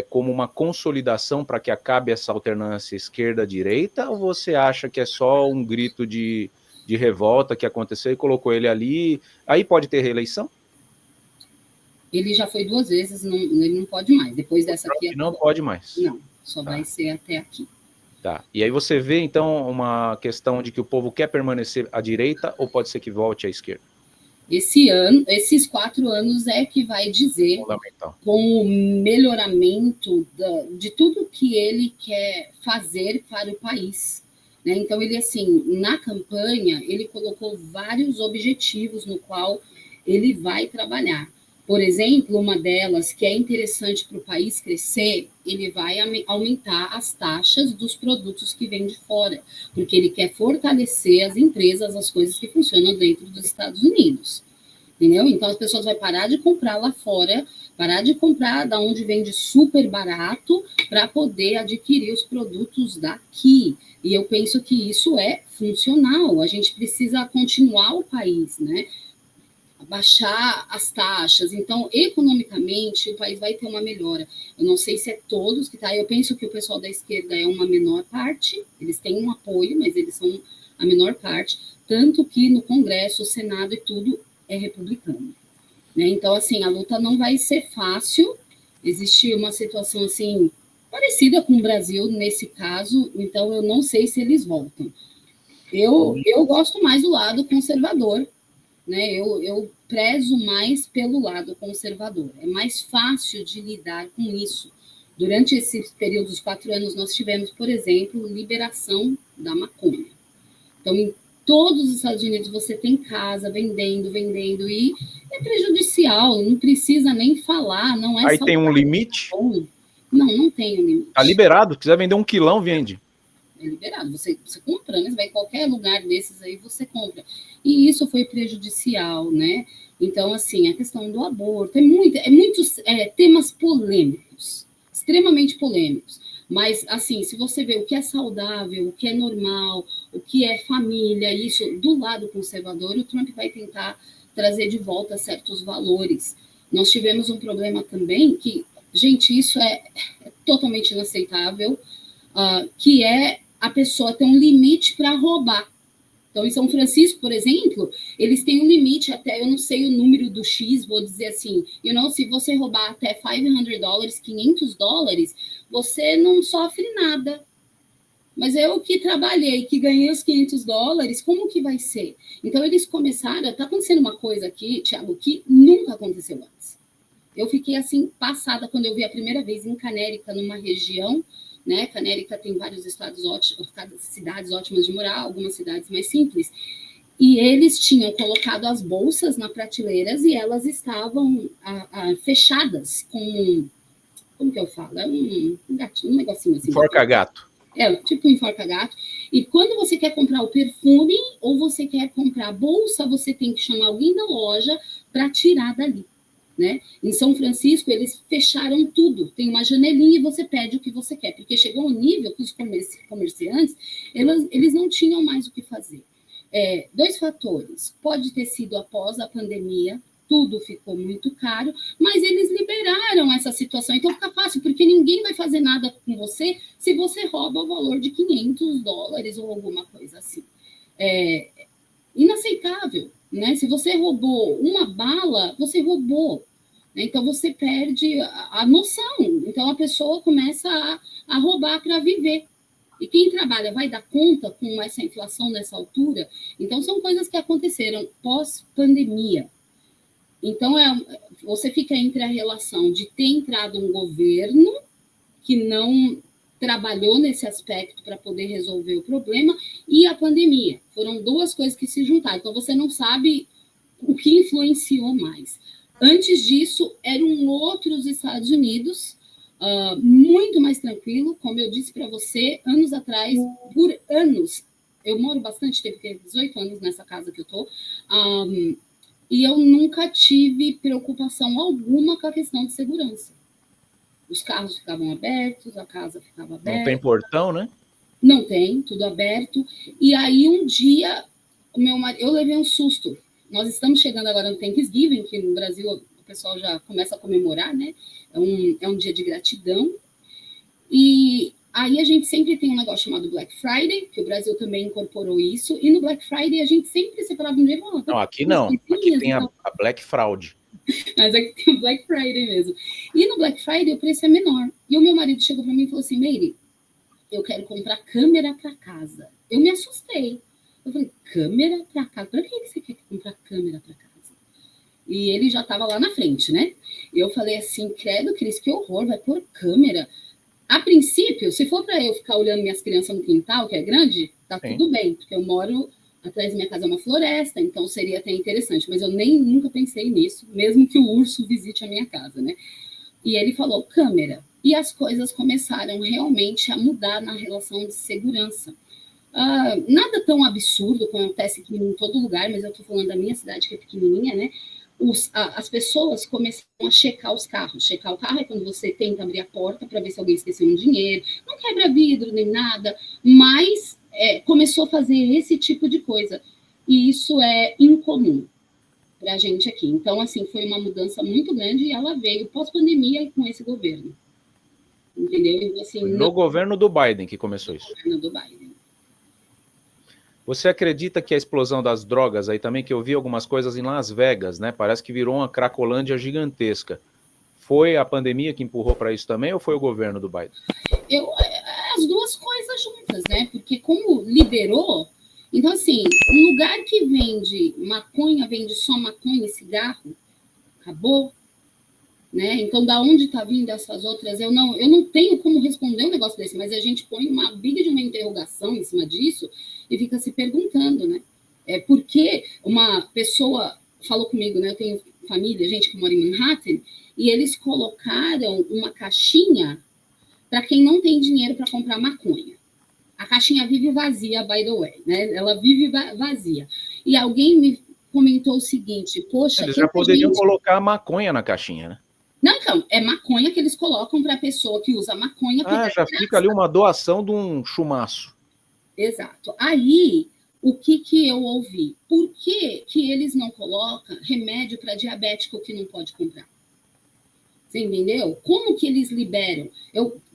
como uma consolidação para que acabe essa alternância esquerda-direita, ou você acha que é só um grito de revolta que aconteceu e colocou ele ali, aí pode ter reeleição? Ele já foi 2 vezes, ele não pode mais. Depois dessa aqui... Não pode mais. Não, só vai ser até aqui. Tá. E aí você vê, então, uma questão de que o povo quer permanecer à direita ou pode ser que volte à esquerda? Esses 4 anos é que vai dizer, com o melhoramento de tudo que ele quer fazer para o país. Né? Então, ele, assim, na campanha, ele colocou vários objetivos no qual ele vai trabalhar. Por exemplo, uma delas, que é interessante para o país crescer, ele vai aumentar as taxas dos produtos que vêm de fora, porque ele quer fortalecer as empresas, as coisas que funcionam dentro dos Estados Unidos. Entendeu? Então, as pessoas vão parar de comprar lá fora, parar de comprar da onde vende super barato, para poder adquirir os produtos daqui. E eu penso que isso é funcional. A gente precisa continuar o país, né? Baixar as taxas. Então, economicamente, o país vai ter uma melhora. Eu não sei se é todos que tá. Eu penso que o pessoal da esquerda é uma menor parte. Eles têm um apoio, mas eles são a menor parte. Tanto que no Congresso, o Senado e tudo é republicano. Né? Então, assim, a luta não vai ser fácil. Existe uma situação, assim, parecida com o Brasil nesse caso. Então, eu não sei se eles voltam. Eu gosto mais do lado conservador. Né? Eu prezo mais pelo lado conservador. É mais fácil de lidar com isso. Durante esse período dos 4 anos, nós tivemos, por exemplo, liberação da maconha. Então, em todos os Estados Unidos, você tem casa vendendo, e é prejudicial, não precisa nem falar. Não é aí tem um limite? Não tem um limite. Está liberado, quiser vender 1 quilão, vende. É liberado, você compra, né? Você vai em qualquer lugar desses aí, você compra. E isso foi prejudicial, né? Então, assim, a questão do aborto, muitos temas polêmicos, extremamente polêmicos. Mas, assim, se você vê o que é saudável, o que é normal, o que é família, isso do lado conservador, o Trump vai tentar trazer de volta certos valores. Nós tivemos um problema também que, gente, isso é totalmente inaceitável, que é a pessoa ter um limite para roubar. Então, em São Francisco, por exemplo, eles têm um limite até, eu não sei o número do X, vou dizer assim, se você roubar até $500, $500, você não sofre nada. Mas eu que trabalhei, que ganhei os $500, como que vai ser? Então, eles começaram, está acontecendo uma coisa aqui, Thiago, que nunca aconteceu antes. Eu fiquei, assim, passada quando eu vi a primeira vez em Canérica, numa região, né? Canérica tem vários estados ótimos, cidades ótimas de morar, algumas cidades mais simples. E eles tinham colocado as bolsas nas prateleiras e elas estavam fechadas com... Como que eu falo? É um gatinho, um negocinho assim. Enforca-gato. Tipo um enforca-gato. E quando você quer comprar o perfume ou você quer comprar a bolsa, você tem que chamar alguém da loja para tirar dali. Né? Em São Francisco, eles fecharam tudo. Tem uma janelinha e você pede o que você quer. Porque chegou um nível que os comerciantes, eles não tinham mais o que fazer. 2 fatores. Pode ter sido após a pandemia, tudo ficou muito caro, mas eles liberaram essa situação. Então fica fácil, porque ninguém vai fazer nada com você se você rouba o valor de $500 ou alguma coisa assim. Inaceitável, né? Se você roubou uma bala, você roubou. Então você perde a noção. Então a pessoa começa a roubar para viver. E quem trabalha vai dar conta com essa inflação nessa altura? Então são coisas que aconteceram pós-pandemia. Então, você fica entre a relação de ter entrado um governo que não trabalhou nesse aspecto para poder resolver o problema e a pandemia. Foram 2 coisas que se juntaram. Então, você não sabe o que influenciou mais. Antes disso, eram outros Estados Unidos, muito mais tranquilo. Como eu disse para você, anos atrás, por anos, eu moro bastante tempo, porque 18 anos nessa casa que eu estou, e eu nunca tive preocupação alguma com a questão de segurança. Os carros ficavam abertos, a casa ficava aberta. Não tem portão, né? Não tem, tudo aberto. E aí, um dia, eu levei um susto. Nós estamos chegando agora no Thanksgiving, que no Brasil o pessoal já começa a comemorar, né? É um dia de gratidão. E aí a gente sempre tem um negócio chamado Black Friday, que o Brasil também incorporou isso, e no Black Friday a gente sempre separava um dia e falava... Não, aqui não. Aqui tem a Black Fraud. Mas aqui tem o Black Friday mesmo. E no Black Friday o preço é menor. E o meu marido chegou para mim e falou assim, Meire, eu quero comprar câmera para casa. Eu me assustei. Eu falei, câmera para casa? Para que você quer comprar câmera para casa? E ele já estava lá na frente, né? E eu falei assim, credo, Cris, que horror, vai pôr câmera... A princípio, se for para eu ficar olhando minhas crianças no quintal, que é grande, tá tudo bem, porque eu moro atrás da minha casa, é uma floresta, então seria até interessante, mas eu nunca pensei nisso, mesmo que o urso visite a minha casa, né? E ele falou, câmera. E as coisas começaram realmente a mudar na relação de segurança. Nada tão absurdo, acontece aqui em todo lugar, mas eu estou falando da minha cidade, que é pequenininha, né? As pessoas começam a checar os carros. Checar o carro é quando você tenta abrir a porta para ver se alguém esqueceu um dinheiro. Não quebra vidro nem nada, mas começou a fazer esse tipo de coisa. E isso é incomum para a gente aqui. Então, assim, foi uma mudança muito grande e ela veio pós-pandemia com esse governo. Entendeu? Então, assim, no governo do Biden que começou isso. No governo do Biden. Você acredita que a explosão das drogas aí também, que eu vi algumas coisas em Las Vegas, né? Parece que virou uma cracolândia gigantesca. Foi a pandemia que empurrou para isso também ou foi o governo do Biden? As 2 coisas juntas, né? Porque como liberou, então assim, um lugar que vende maconha, vende só maconha e cigarro, acabou. Né? Então, da onde está vindo essas outras? Eu não tenho como responder um negócio desse, mas a gente põe uma biga de uma interrogação em cima disso e fica se perguntando, né? Porque uma pessoa falou comigo, né? Eu tenho família, gente que mora em Manhattan, e eles colocaram uma caixinha para quem não tem dinheiro para comprar maconha. A caixinha vive vazia, by the way, né? Ela vive vazia. E alguém me comentou o seguinte, poxa... Eles já poderiam colocar maconha na caixinha, né? Não, então, é maconha que eles colocam para a pessoa que usa maconha. Já fica ali uma doação de um chumaço. Exato. Aí, o que eu ouvi? Por que eles não colocam remédio para diabético que não pode comprar? Você entendeu? Como que eles liberam?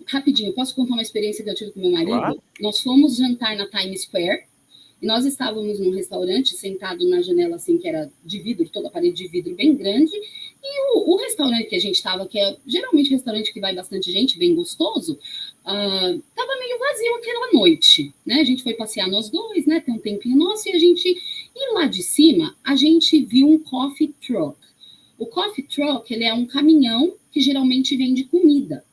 Rapidinho, posso contar uma experiência que eu tive com meu marido? Claro. Nós fomos jantar na Times Square, e nós estávamos num restaurante, sentado na janela, assim, que era de vidro, toda a parede de vidro bem grande, e o restaurante que a gente estava, que é geralmente restaurante que vai bastante gente, bem gostoso, estava meio vazio aquela noite, né? A gente foi passear nós dois, né? Tem um tempinho nosso, e lá de cima, a gente viu um coffee truck. O coffee truck, ele é um caminhão que geralmente vende comida.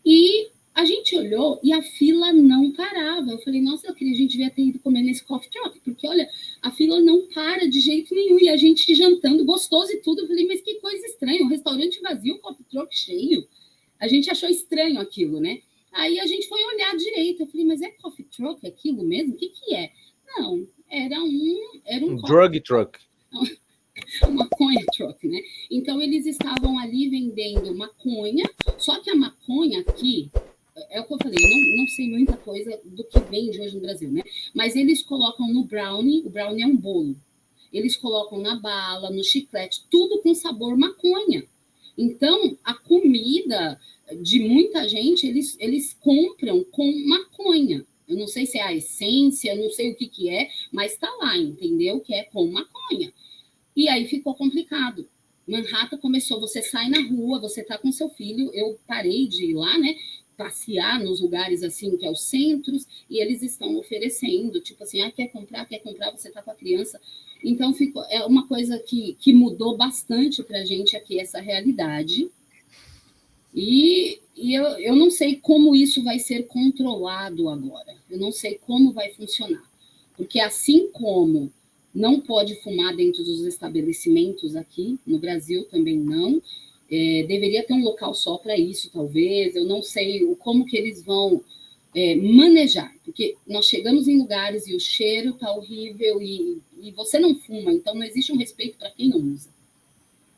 E a gente olhou e a fila não parava. Eu falei, nossa, a gente devia ter ido comer nesse coffee truck, porque, olha, a fila não para de jeito nenhum. E a gente jantando gostoso e tudo. Eu falei, mas que coisa estranha, um restaurante vazio, coffee truck cheio. A gente achou estranho aquilo, né? Aí a gente foi olhar direito. Eu falei, mas é coffee truck aquilo mesmo? O que é? Não, era um drug truck. Maconha truck, né? Então, eles estavam ali vendendo maconha, só que a maconha aqui, é o que eu falei, eu não sei muita coisa do que vende hoje no Brasil, né? Mas eles colocam no brownie, o brownie é um bolo, eles colocam na bala, no chiclete, tudo com sabor maconha. Então, a comida de muita gente, eles compram com maconha. Eu não sei se é a essência, não sei o que é, mas tá lá, entendeu? Que é com maconha. E aí ficou complicado. Manhattan começou, você sai na rua, você tá com seu filho, eu parei de ir lá, né, passear nos lugares assim, que é os centros, e eles estão oferecendo, tipo assim, quer comprar, você tá com a criança. Então, é uma coisa que mudou bastante pra gente aqui, essa realidade. E eu não sei como isso vai ser controlado agora. Eu não sei como vai funcionar. Porque assim como não pode fumar dentro dos estabelecimentos aqui, no Brasil também não. Deveria ter um local só para isso, talvez. Eu não sei como que eles vão manejar, porque nós chegamos em lugares e o cheiro está horrível e você não fuma, então não existe um respeito para quem não usa.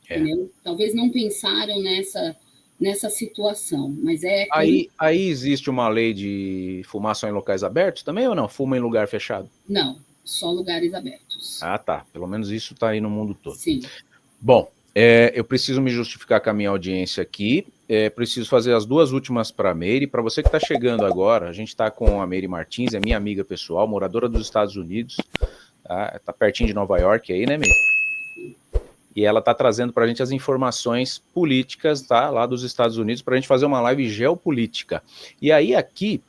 Entendeu? Talvez não pensaram nessa situação, mas Aí existe uma lei de fumar só em locais abertos também ou não? Fuma em lugar fechado? Não. Só lugares abertos. Tá. Pelo menos isso está aí no mundo todo. Sim. Bom, eu preciso me justificar com a minha audiência aqui. Preciso fazer as duas últimas para a Meire. Para você que está chegando agora, a gente está com a Meire Martins, é minha amiga pessoal, moradora dos Estados Unidos. Tá pertinho de Nova York aí, né, Meire? E ela está trazendo para a gente as informações políticas, tá, lá dos Estados Unidos, para a gente fazer uma live geopolítica. E aí aqui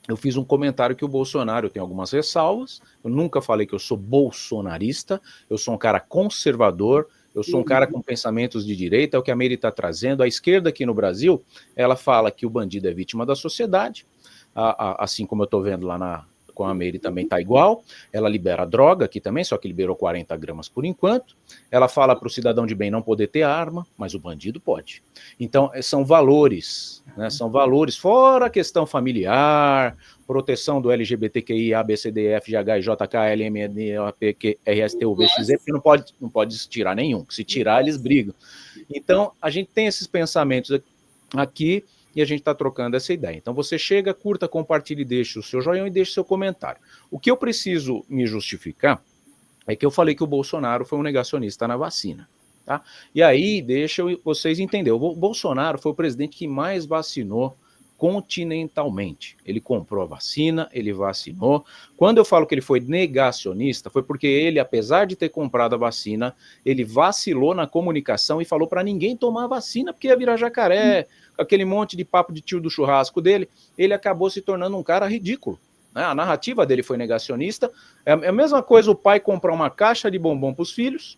eu fiz um comentário que o Bolsonaro tem algumas ressalvas. Eu nunca falei que eu sou bolsonarista, eu sou um cara conservador, eu sou um cara com pensamentos de direita, é o que a Meire está trazendo. A esquerda aqui no Brasil, ela fala que o bandido é vítima da sociedade, assim como eu estou vendo lá com a Meire também está igual. Ela libera droga aqui também, só que liberou 40 gramas por enquanto. Ela fala para o cidadão de bem não poder ter arma, mas o bandido pode. Então, são valores, né? São valores, fora a questão familiar, proteção do LGBTQI, ABCDF, GH, JK, LMN, OPQ, RST, VXZ, porque não pode tirar nenhum, se tirar eles brigam. Então, a gente tem esses pensamentos aqui, e a gente está trocando essa ideia. Então você chega, curta, compartilhe, deixe o seu joinha e deixe o seu comentário. O que eu preciso me justificar é que eu falei que o Bolsonaro foi um negacionista na vacina. Tá? E aí, deixa vocês entenderem, o Bolsonaro foi o presidente que mais vacinou continentalmente. Ele comprou a vacina, ele vacinou. Quando eu falo que ele foi negacionista, foi porque ele, apesar de ter comprado a vacina, ele vacilou na comunicação e falou para ninguém tomar a vacina, porque ia virar jacaré, aquele monte de papo de tio do churrasco dele. Ele acabou se tornando um cara ridículo. Né? A narrativa dele foi negacionista. É a mesma coisa o pai comprar uma caixa de bombom para os filhos,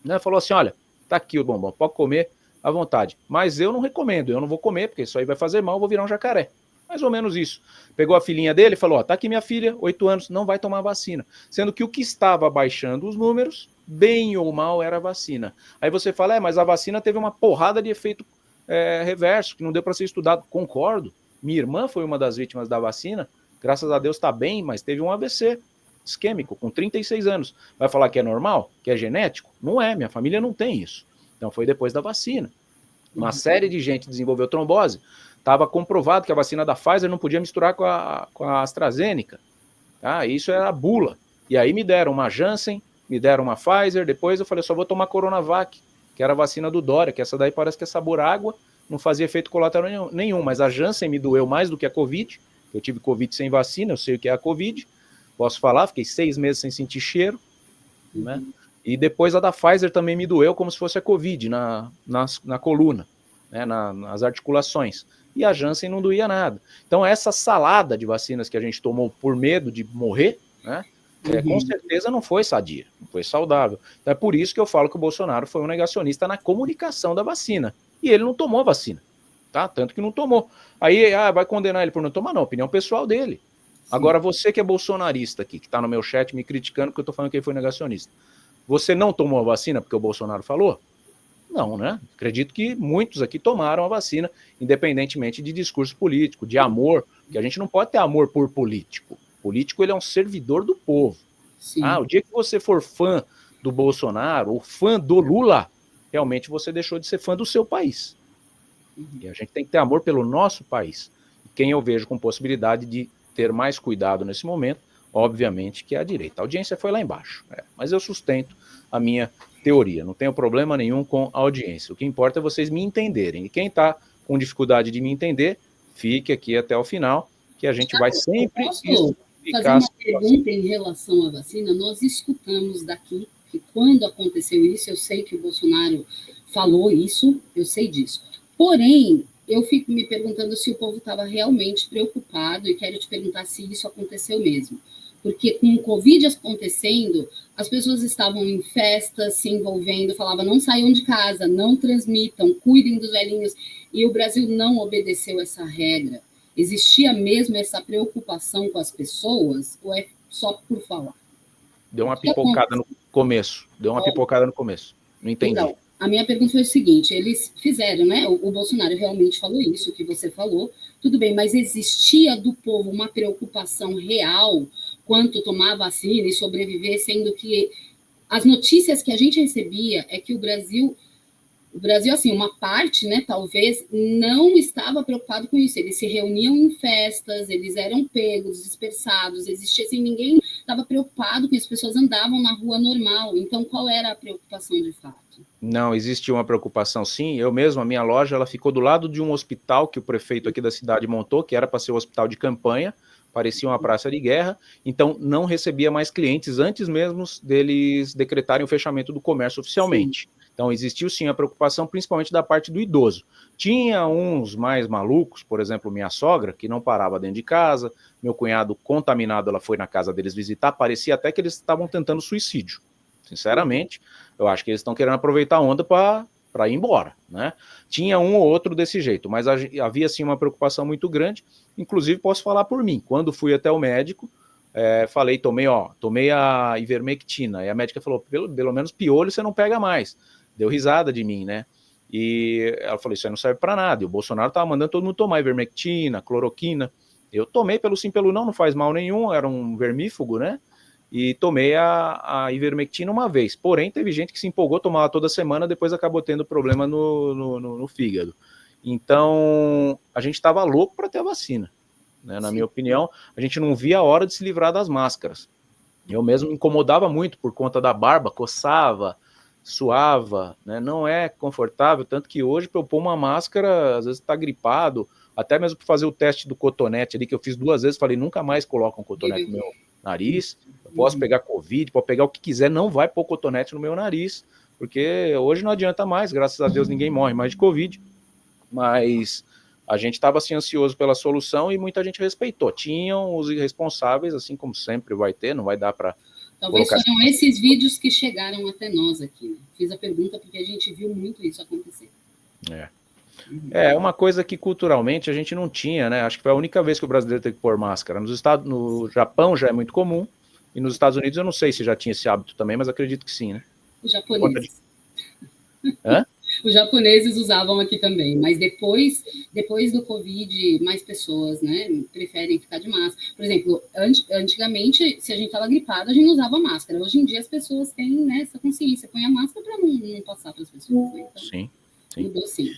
né? Falou assim, olha, tá aqui o bombom, pode comer à vontade. Mas eu não recomendo, eu não vou comer, porque isso aí vai fazer mal, eu vou virar um jacaré. Mais ou menos isso. Pegou a filhinha dele e falou, ó, tá aqui minha filha, 8 anos, não vai tomar vacina. Sendo que o que estava baixando os números, bem ou mal, era a vacina. Aí você fala, mas a vacina teve uma porrada de efeito reverso, que não deu para ser estudado. Concordo. Minha irmã foi uma das vítimas da vacina, graças a Deus está bem, mas teve um AVC isquêmico, com 36 anos. Vai falar que é normal? Que é genético? Não é, minha família não tem isso. Então foi depois da vacina. Uma série de gente desenvolveu trombose. Estava comprovado que a vacina da Pfizer não podia misturar com a AstraZeneca. Tá? Isso era a bula. E aí me deram uma Janssen, me deram uma Pfizer, depois eu falei, só vou tomar Coronavac, que era a vacina do Dória, que essa daí parece que é sabor água, não fazia efeito colateral nenhum, mas a Janssen me doeu mais do que a Covid. Eu tive Covid sem vacina, eu sei o que é a Covid, posso falar, fiquei 6 meses sem sentir cheiro, né? E depois a da Pfizer também me doeu como se fosse a Covid na coluna, né? Nas articulações. E a Janssen não doía nada. Então essa salada de vacinas que a gente tomou por medo de morrer, né? Com certeza não foi sadia, não foi saudável. Então é por isso que eu falo que o Bolsonaro foi um negacionista na comunicação da vacina. E ele não tomou vacina, tá? Tanto que não tomou. Aí vai condenar ele por não tomar, não, opinião pessoal dele. Sim. Agora você que é bolsonarista aqui, que tá no meu chat me criticando porque eu tô falando que ele foi negacionista. Você não tomou a vacina porque o Bolsonaro falou? Não, né? Acredito que muitos aqui tomaram a vacina, independentemente de discurso político, de amor, porque a gente não pode ter amor por político. O político, ele é um servidor do povo. O dia que você for fã do Bolsonaro ou fã do Lula, realmente você deixou de ser fã do seu país. E a gente tem que ter amor pelo nosso país. E quem eu vejo com possibilidade de ter mais cuidado nesse momento, obviamente, que é a direita. A audiência foi lá embaixo. Mas eu sustento a minha teoria. Não tenho problema nenhum com a audiência. O que importa é vocês me entenderem. E quem está com dificuldade de me entender, fique aqui até o final, que a gente vai sempre explicar. Fazer uma pergunta em relação à vacina. Nós escutamos daqui que quando aconteceu isso, eu sei que o Bolsonaro falou isso, eu sei disso. Porém, eu fico me perguntando se o povo estava realmente preocupado e quero te perguntar se isso aconteceu mesmo. Porque com o Covid acontecendo, as pessoas estavam em festas, se envolvendo, falavam não saiam de casa, não transmitam, cuidem dos velhinhos. E o Brasil não obedeceu essa regra. Existia mesmo essa preocupação com as pessoas ou é só por falar? Deu uma pipocada no começo. Não entendi. Então, a minha pergunta foi o seguinte, eles fizeram, né? O Bolsonaro realmente falou isso, que você falou, tudo bem, mas existia do povo uma preocupação real quanto tomar vacina e sobreviver, sendo que as notícias que a gente recebia é que o Brasil, assim, uma parte, né, talvez, não estava preocupado com isso. Eles se reuniam em festas, eles eram pegos, dispersados, existia assim, ninguém estava preocupado com isso, as pessoas andavam na rua normal. Então, qual era a preocupação de fato? Não, existia uma preocupação, sim. Eu mesmo, a minha loja, ela ficou do lado de um hospital que o prefeito aqui da cidade montou, que era para ser um hospital de campanha, parecia uma praça de guerra, então não recebia mais clientes antes mesmo deles decretarem o fechamento do comércio oficialmente. Sim. Então existiu sim a preocupação, principalmente da parte do idoso. Tinha uns mais malucos, por exemplo, minha sogra, que não parava dentro de casa, meu cunhado contaminado, ela foi na casa deles visitar, parecia até que eles estavam tentando suicídio. Sinceramente, eu acho que eles estão querendo aproveitar a onda para ir embora, né? Tinha um ou outro desse jeito, mas havia sim uma preocupação muito grande, inclusive posso falar por mim, quando fui até o médico, falei, tomei a ivermectina, e a médica falou, pelo menos piolho você não pega mais, deu risada de mim, né? E ela falou, isso aí não serve para nada, e o Bolsonaro estava mandando todo mundo tomar ivermectina, cloroquina, eu tomei pelo sim, pelo não faz mal nenhum, era um vermífugo, né? E tomei a ivermectina uma vez. Porém, teve gente que se empolgou, tomava toda semana, depois acabou tendo problema no fígado. Então, a gente estava louco para ter a vacina. Né? Na minha opinião, a gente não via a hora de se livrar das máscaras. Eu mesmo me incomodava muito por conta da barba, coçava, suava, né? Não é confortável, tanto que hoje, para eu pôr uma máscara, às vezes está gripado, até mesmo para fazer o teste do cotonete ali, que eu fiz 2 vezes, falei, nunca mais coloca um cotonete no meu nariz, eu posso pegar Covid, pode pegar o que quiser, não vai pôr cotonete no meu nariz, porque hoje não adianta mais, graças a Deus ninguém morre mais de Covid, mas a gente estava assim ansioso pela solução e muita gente respeitou. Tinham os irresponsáveis, assim como sempre vai ter, não vai dar para... Talvez sejam esses vídeos que chegaram até nós aqui. Né? Fiz a pergunta porque a gente viu muito isso acontecer. É uma coisa que culturalmente a gente não tinha, né? Acho que foi a única vez que o brasileiro teve que pôr máscara. No Japão já é muito comum, e nos Estados Unidos eu não sei se já tinha esse hábito também, mas acredito que sim, né? Os japoneses. Os japoneses usavam aqui também, mas depois do Covid, mais pessoas, né, preferem ficar de máscara. Por exemplo, antigamente, se a gente estava gripado, a gente não usava máscara. Hoje em dia as pessoas têm, né, essa consciência, põe a máscara para não passar para as pessoas. Né? Então, sim. Mudou sim.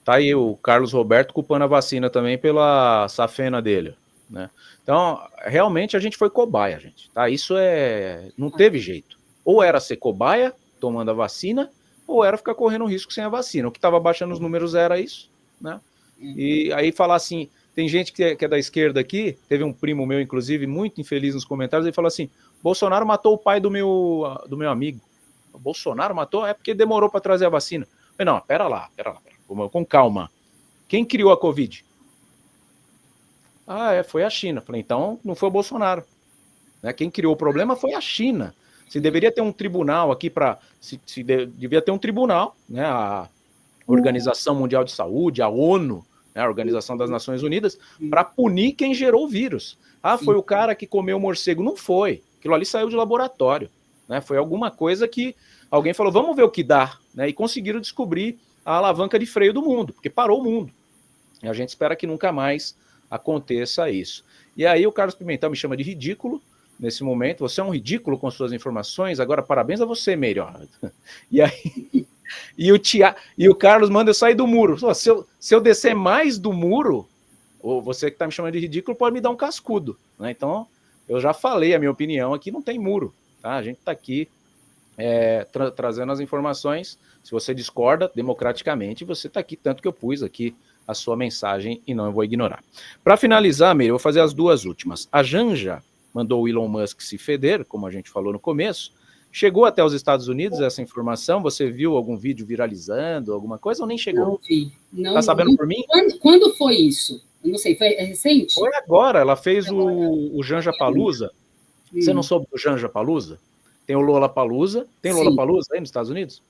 Tá aí o Carlos Roberto culpando a vacina também pela safena dele, né? Então, realmente a gente foi cobaia, gente, tá? Isso não teve jeito. Ou era ser cobaia, tomando a vacina, ou era ficar correndo risco sem a vacina. O que estava baixando os números era isso, né? E aí falar assim, tem gente que é da esquerda aqui, teve um primo meu, inclusive, muito infeliz nos comentários, ele falou assim, Bolsonaro matou o pai do meu amigo. O Bolsonaro matou? É porque demorou para trazer a vacina. Eu falei, não, pera lá, com calma. Quem criou a Covid? Foi a China. Eu falei, então não foi o Bolsonaro. Né? Quem criou o problema foi a China. Se deveria ter um tribunal aqui devia ter um tribunal, né? A Organização Mundial de Saúde, a ONU, né? A Organização das Nações Unidas, para punir quem gerou o vírus. Foi o cara que comeu o morcego. Não foi. Aquilo ali saiu de laboratório. Né? Foi alguma coisa que alguém falou, vamos ver o que dá. Né? E conseguiram descobrir a alavanca de freio do mundo, porque parou o mundo. E a gente espera que nunca mais aconteça isso. E aí o Carlos Pimentel me chama de ridículo nesse momento. Você é um ridículo com suas informações. Agora, parabéns a você, Meire. E aí... E o Carlos manda eu sair do muro. Se eu descer mais do muro, ou você que está me chamando de ridículo, pode me dar um cascudo. Né? Então, eu já falei a minha opinião aqui, não tem muro. Tá? A gente está aqui trazendo as informações. Se você discorda democraticamente, você está aqui, tanto que eu pus aqui a sua mensagem e não eu vou ignorar. Para finalizar, Meire, eu vou fazer as duas últimas. A Janja mandou o Elon Musk se feder, como a gente falou no começo. Chegou até os Estados Unidos essa informação? Você viu algum vídeo viralizando, alguma coisa, ou nem chegou? Não vi. Não, tá sabendo por mim? Quando foi isso? Eu não sei, foi recente? Foi agora, ela fez o Janjapalooza. Você não soube do Janjapalooza? Tem o Lollapalooza. Tem o Lollapalooza aí nos Estados Unidos?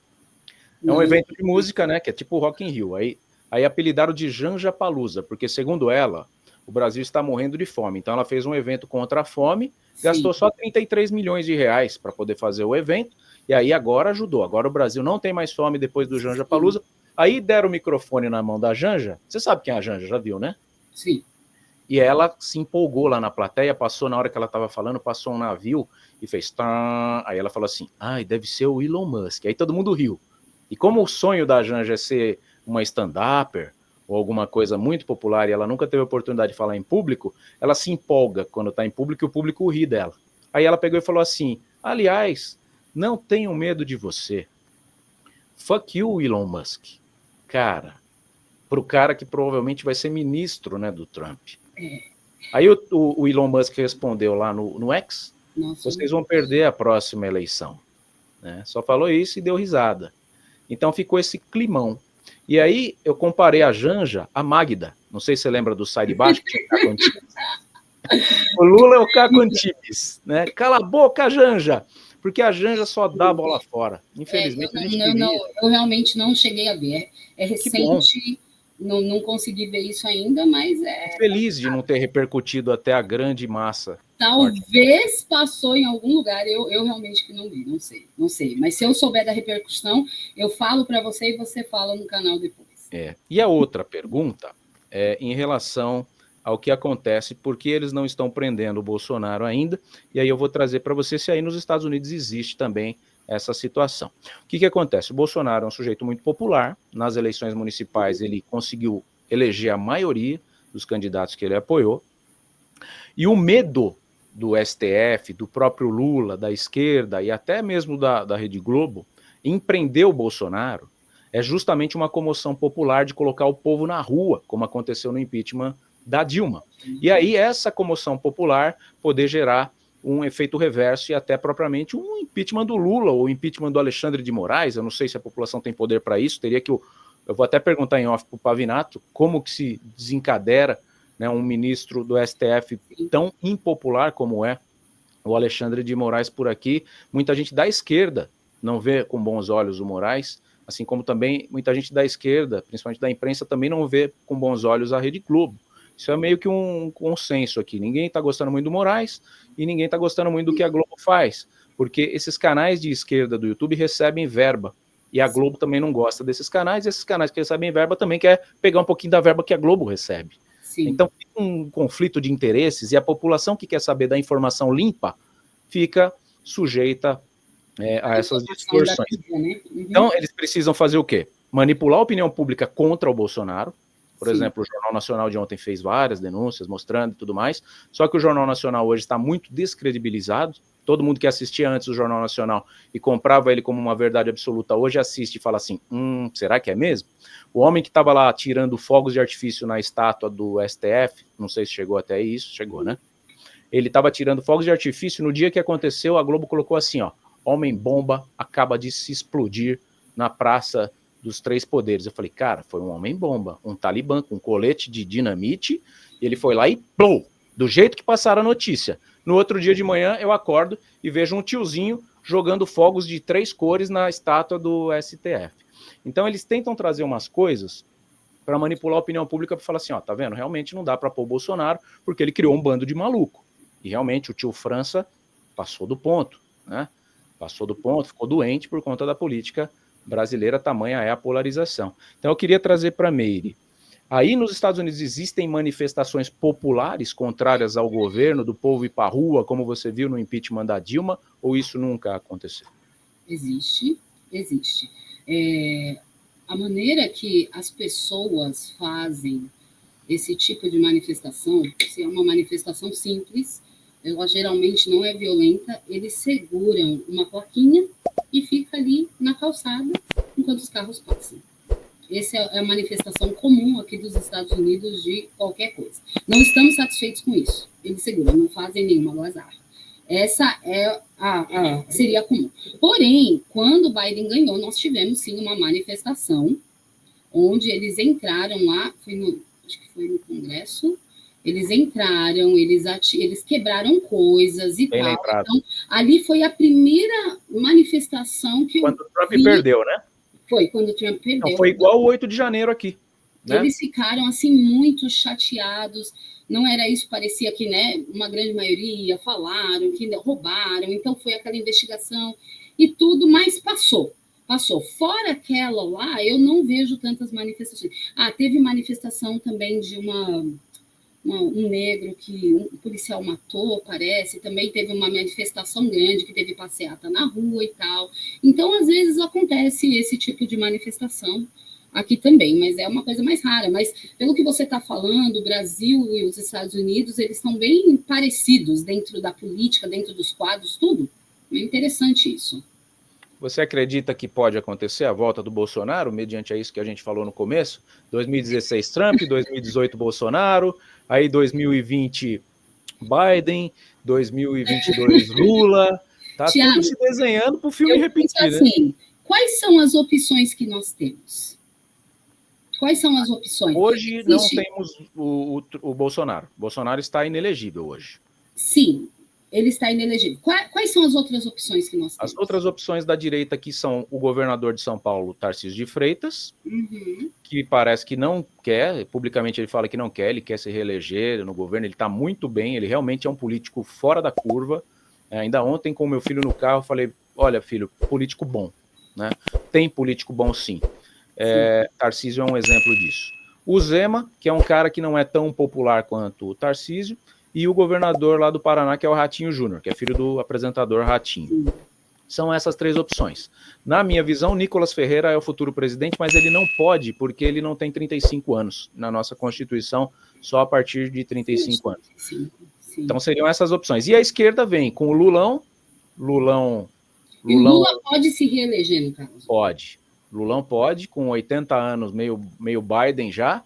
É um evento de música, né, que é tipo Rock in Rio. Aí apelidaram de Janjapalooza, porque segundo ela, o Brasil está morrendo de fome. Então ela fez um evento contra a fome, gastou só 33 milhões de reais para poder fazer o evento, e aí agora ajudou. Agora o Brasil não tem mais fome depois do Janjapalooza. Aí deram o microfone na mão da Janja. Você sabe quem é a Janja, já viu, né? Sim. E ela se empolgou lá na plateia, passou na hora que ela estava falando, passou um navio e fez tã. Aí ela falou assim, deve ser o Elon Musk. Aí todo mundo riu. E como o sonho da Janja é ser uma stand-upper, ou alguma coisa muito popular, e ela nunca teve a oportunidade de falar em público, ela se empolga quando está em público e o público ri dela. Aí ela pegou e falou assim, aliás, não tenham medo de você. Fuck you, Elon Musk. Cara, pro cara que provavelmente vai ser ministro, né, do Trump. Aí o Elon Musk respondeu lá no X, vocês vão perder a próxima eleição. Né? Só falou isso e deu risada. Então ficou esse climão. E aí eu comparei a Janja à Magda. Não sei se você lembra do Sai de Baixo, que tinha Caco Antibes. O Lula é o Caco Antibes, né? Cala a boca, Janja! Porque a Janja só dá a bola fora. Infelizmente, eu realmente não cheguei a ver. É recente, não consegui ver isso ainda, mas feliz de não ter repercutido até a grande massa. Talvez passou em algum lugar, eu realmente que não vi, não sei. Mas se eu souber da repercussão, eu falo para você e você fala no canal depois. E a outra pergunta é em relação ao que acontece, porque eles não estão prendendo o Bolsonaro ainda, e aí eu vou trazer para você se aí nos Estados Unidos existe também essa situação. O que acontece? O Bolsonaro é um sujeito muito popular, nas eleições municipais ele conseguiu eleger a maioria dos candidatos que ele apoiou, e o medo do STF, do próprio Lula, da esquerda e até mesmo da Rede Globo, em prender o Bolsonaro, é justamente uma comoção popular de colocar o povo na rua, como aconteceu no impeachment da Dilma. E aí essa comoção popular poder gerar um efeito reverso e até propriamente um impeachment do Lula ou impeachment do Alexandre de Moraes. Eu não sei se a população tem poder para isso, teria que... Eu vou até perguntar em off para o Pavinato como que se desencadera, né, um ministro do STF tão impopular como é o Alexandre de Moraes por aqui. Muita gente da esquerda não vê com bons olhos o Moraes, assim como também muita gente da esquerda, principalmente da imprensa, também não vê com bons olhos a Rede Globo. Isso é meio que um consenso aqui. Ninguém está gostando muito do Moraes e ninguém está gostando muito do que a Globo faz, porque esses canais de esquerda do YouTube recebem verba e a Globo também não gosta desses canais, e esses canais que recebem verba também quer pegar um pouquinho da verba que a Globo recebe. Sim. Então tem um conflito de interesses e a população que quer saber da informação limpa fica sujeita a essas distorções. Né? Então eles precisam fazer o quê? manipular a opinião pública contra o Bolsonaro. Por Sim. exemplo, o Jornal Nacional de ontem fez várias denúncias mostrando e tudo mais, só que o Jornal Nacional hoje está muito descredibilizado. Todo mundo que assistia antes o Jornal Nacional e comprava ele como uma verdade absoluta, hoje assiste e fala assim, será que é mesmo? O homem que estava lá tirando fogos de artifício na estátua do STF, não sei se chegou até isso, chegou, né? Ele estava tirando fogos de artifício, no dia que aconteceu, a Globo colocou assim, ó, homem-bomba acaba de se explodir na Praça dos Três Poderes. Eu falei, cara, foi um homem-bomba, um talibã com colete de dinamite, e ele foi lá e plou, do jeito que passaram a notícia. No outro dia de manhã, eu acordo e vejo um tiozinho jogando fogos de 3 cores na estátua do STF. Então, eles tentam trazer umas coisas para manipular a opinião pública, para falar assim, ó, tá vendo? Realmente não dá para pôr o Bolsonaro, porque ele criou um bando de maluco. E realmente o tio França passou do ponto, né? Passou do ponto, ficou doente por conta da política brasileira, tamanha é a polarização. Então eu queria trazer para a Meire. Aí nos Estados Unidos existem manifestações populares contrárias ao governo, do povo ir para a rua, como você viu no impeachment da Dilma, ou isso nunca aconteceu? Existe. A maneira que as pessoas fazem esse tipo de manifestação, se é uma manifestação simples, ela geralmente não é violenta, eles seguram uma plaquinha e fica ali na calçada enquanto os carros passam. Essa é a manifestação comum aqui dos Estados Unidos de qualquer coisa. Não estamos satisfeitos com isso. Eles seguram, não fazem nenhuma algazarra. Essa é seria comum. Porém, quando o Biden ganhou, nós tivemos sim uma manifestação onde eles entraram lá, acho que foi no Congresso, eles entraram, eles quebraram coisas e Bem tal. lembrado. Então, ali foi a primeira manifestação que quando o Trump perdeu, né? Foi, quando o Trump perdeu. Não, foi igual o 8 de janeiro aqui. Né? Eles ficaram, assim, muito chateados. Não era isso, parecia que, né, uma grande maioria falaram que roubaram. Então, foi aquela investigação e tudo, mas passou. Fora aquela lá, eu não vejo tantas manifestações. Teve manifestação também de um negro que um policial matou, parece. Também teve uma manifestação grande, que teve passeata na rua e tal. Então, às vezes, acontece esse tipo de manifestação aqui também, mas é uma coisa mais rara. Mas, pelo que você está falando, o Brasil e os Estados Unidos, eles estão bem parecidos dentro da política, dentro dos quadros, tudo. É interessante isso. Você acredita que pode acontecer a volta do Bolsonaro, mediante a isso que a gente falou no começo? 2016 Trump, 2018 Bolsonaro, aí 2020 Biden, 2022 Lula, tá Thiago, tudo se desenhando para o filme repetir, assim, né? Quais são as opções que nós temos? Quais são as opções? Hoje não temos o Bolsonaro. O Bolsonaro está inelegível hoje. Sim, ele está inelegível. Quais são as outras opções que nós temos? As outras opções da direita aqui são o governador de São Paulo, Tarcísio de Freitas, que parece que não quer, publicamente ele fala que não quer, ele quer se reeleger no governo, ele está muito bem, ele realmente é um político fora da curva. Ainda ontem, com o meu filho no carro, eu falei, olha, filho, político bom, né? Tem político bom sim. Tarcísio é um exemplo disso. O Zema, que é um cara que não é tão popular quanto o Tarcísio, e o governador lá do Paraná, que é o Ratinho Júnior, que é filho do apresentador Ratinho. São essas 3 opções. Na minha visão, Nicolas Ferreira é o futuro presidente, mas ele não pode, porque ele não tem 35 anos. Na nossa Constituição, só a partir de 35 anos. Sim. Então seriam essas opções. E a esquerda vem com o Lulão. E o Lula pode se reeleger, no caso? Pode. Lulão pode, com 80 anos, meio Biden já.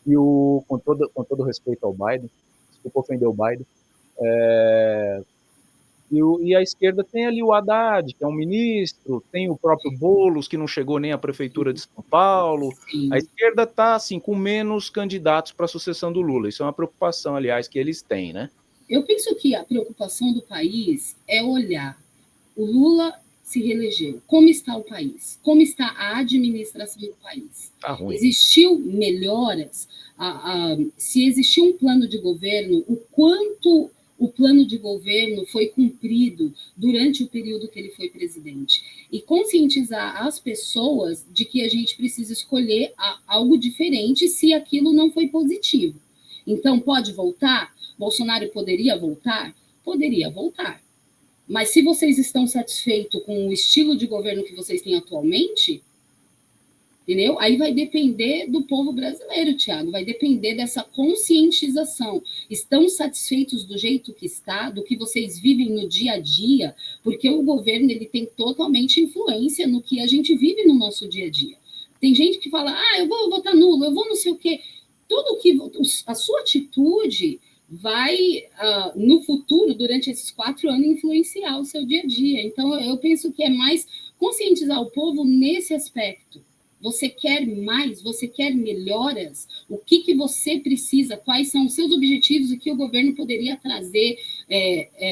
Com todo respeito ao Biden, desculpa ofender o Biden, e a esquerda tem ali o Haddad, que é um ministro, tem o próprio Boulos, que não chegou nem à prefeitura de São Paulo. Sim. A esquerda está assim, com menos candidatos para a sucessão do Lula. Isso é uma preocupação, aliás, que eles têm, né? Eu penso que a preocupação do país é olhar o Lula se reelegeu. Como está o país? Como está a administração do país? Tá ruim. Existiu melhoras? Se existiu um plano de governo, o quanto o plano de governo foi cumprido durante o período que ele foi presidente? E conscientizar as pessoas de que a gente precisa escolher algo diferente se aquilo não foi positivo. Então, pode voltar? Bolsonaro poderia voltar? Poderia voltar. Mas se vocês estão satisfeitos com o estilo de governo que vocês têm atualmente, entendeu? Aí vai depender do povo brasileiro, Thiago, vai depender dessa conscientização. Estão satisfeitos do jeito que está, do que vocês vivem no dia a dia? Porque o governo ele tem totalmente influência no que a gente vive no nosso dia a dia. Tem gente que fala, eu vou votar nulo, eu vou não sei o quê. Tudo que a sua atitude vai, no futuro, durante esses 4 anos, influenciar o seu dia a dia. Então, eu penso que é mais conscientizar o povo nesse aspecto. Você quer mais? Você quer melhoras? O que você precisa? Quais são os seus objetivos? O que o governo poderia trazer?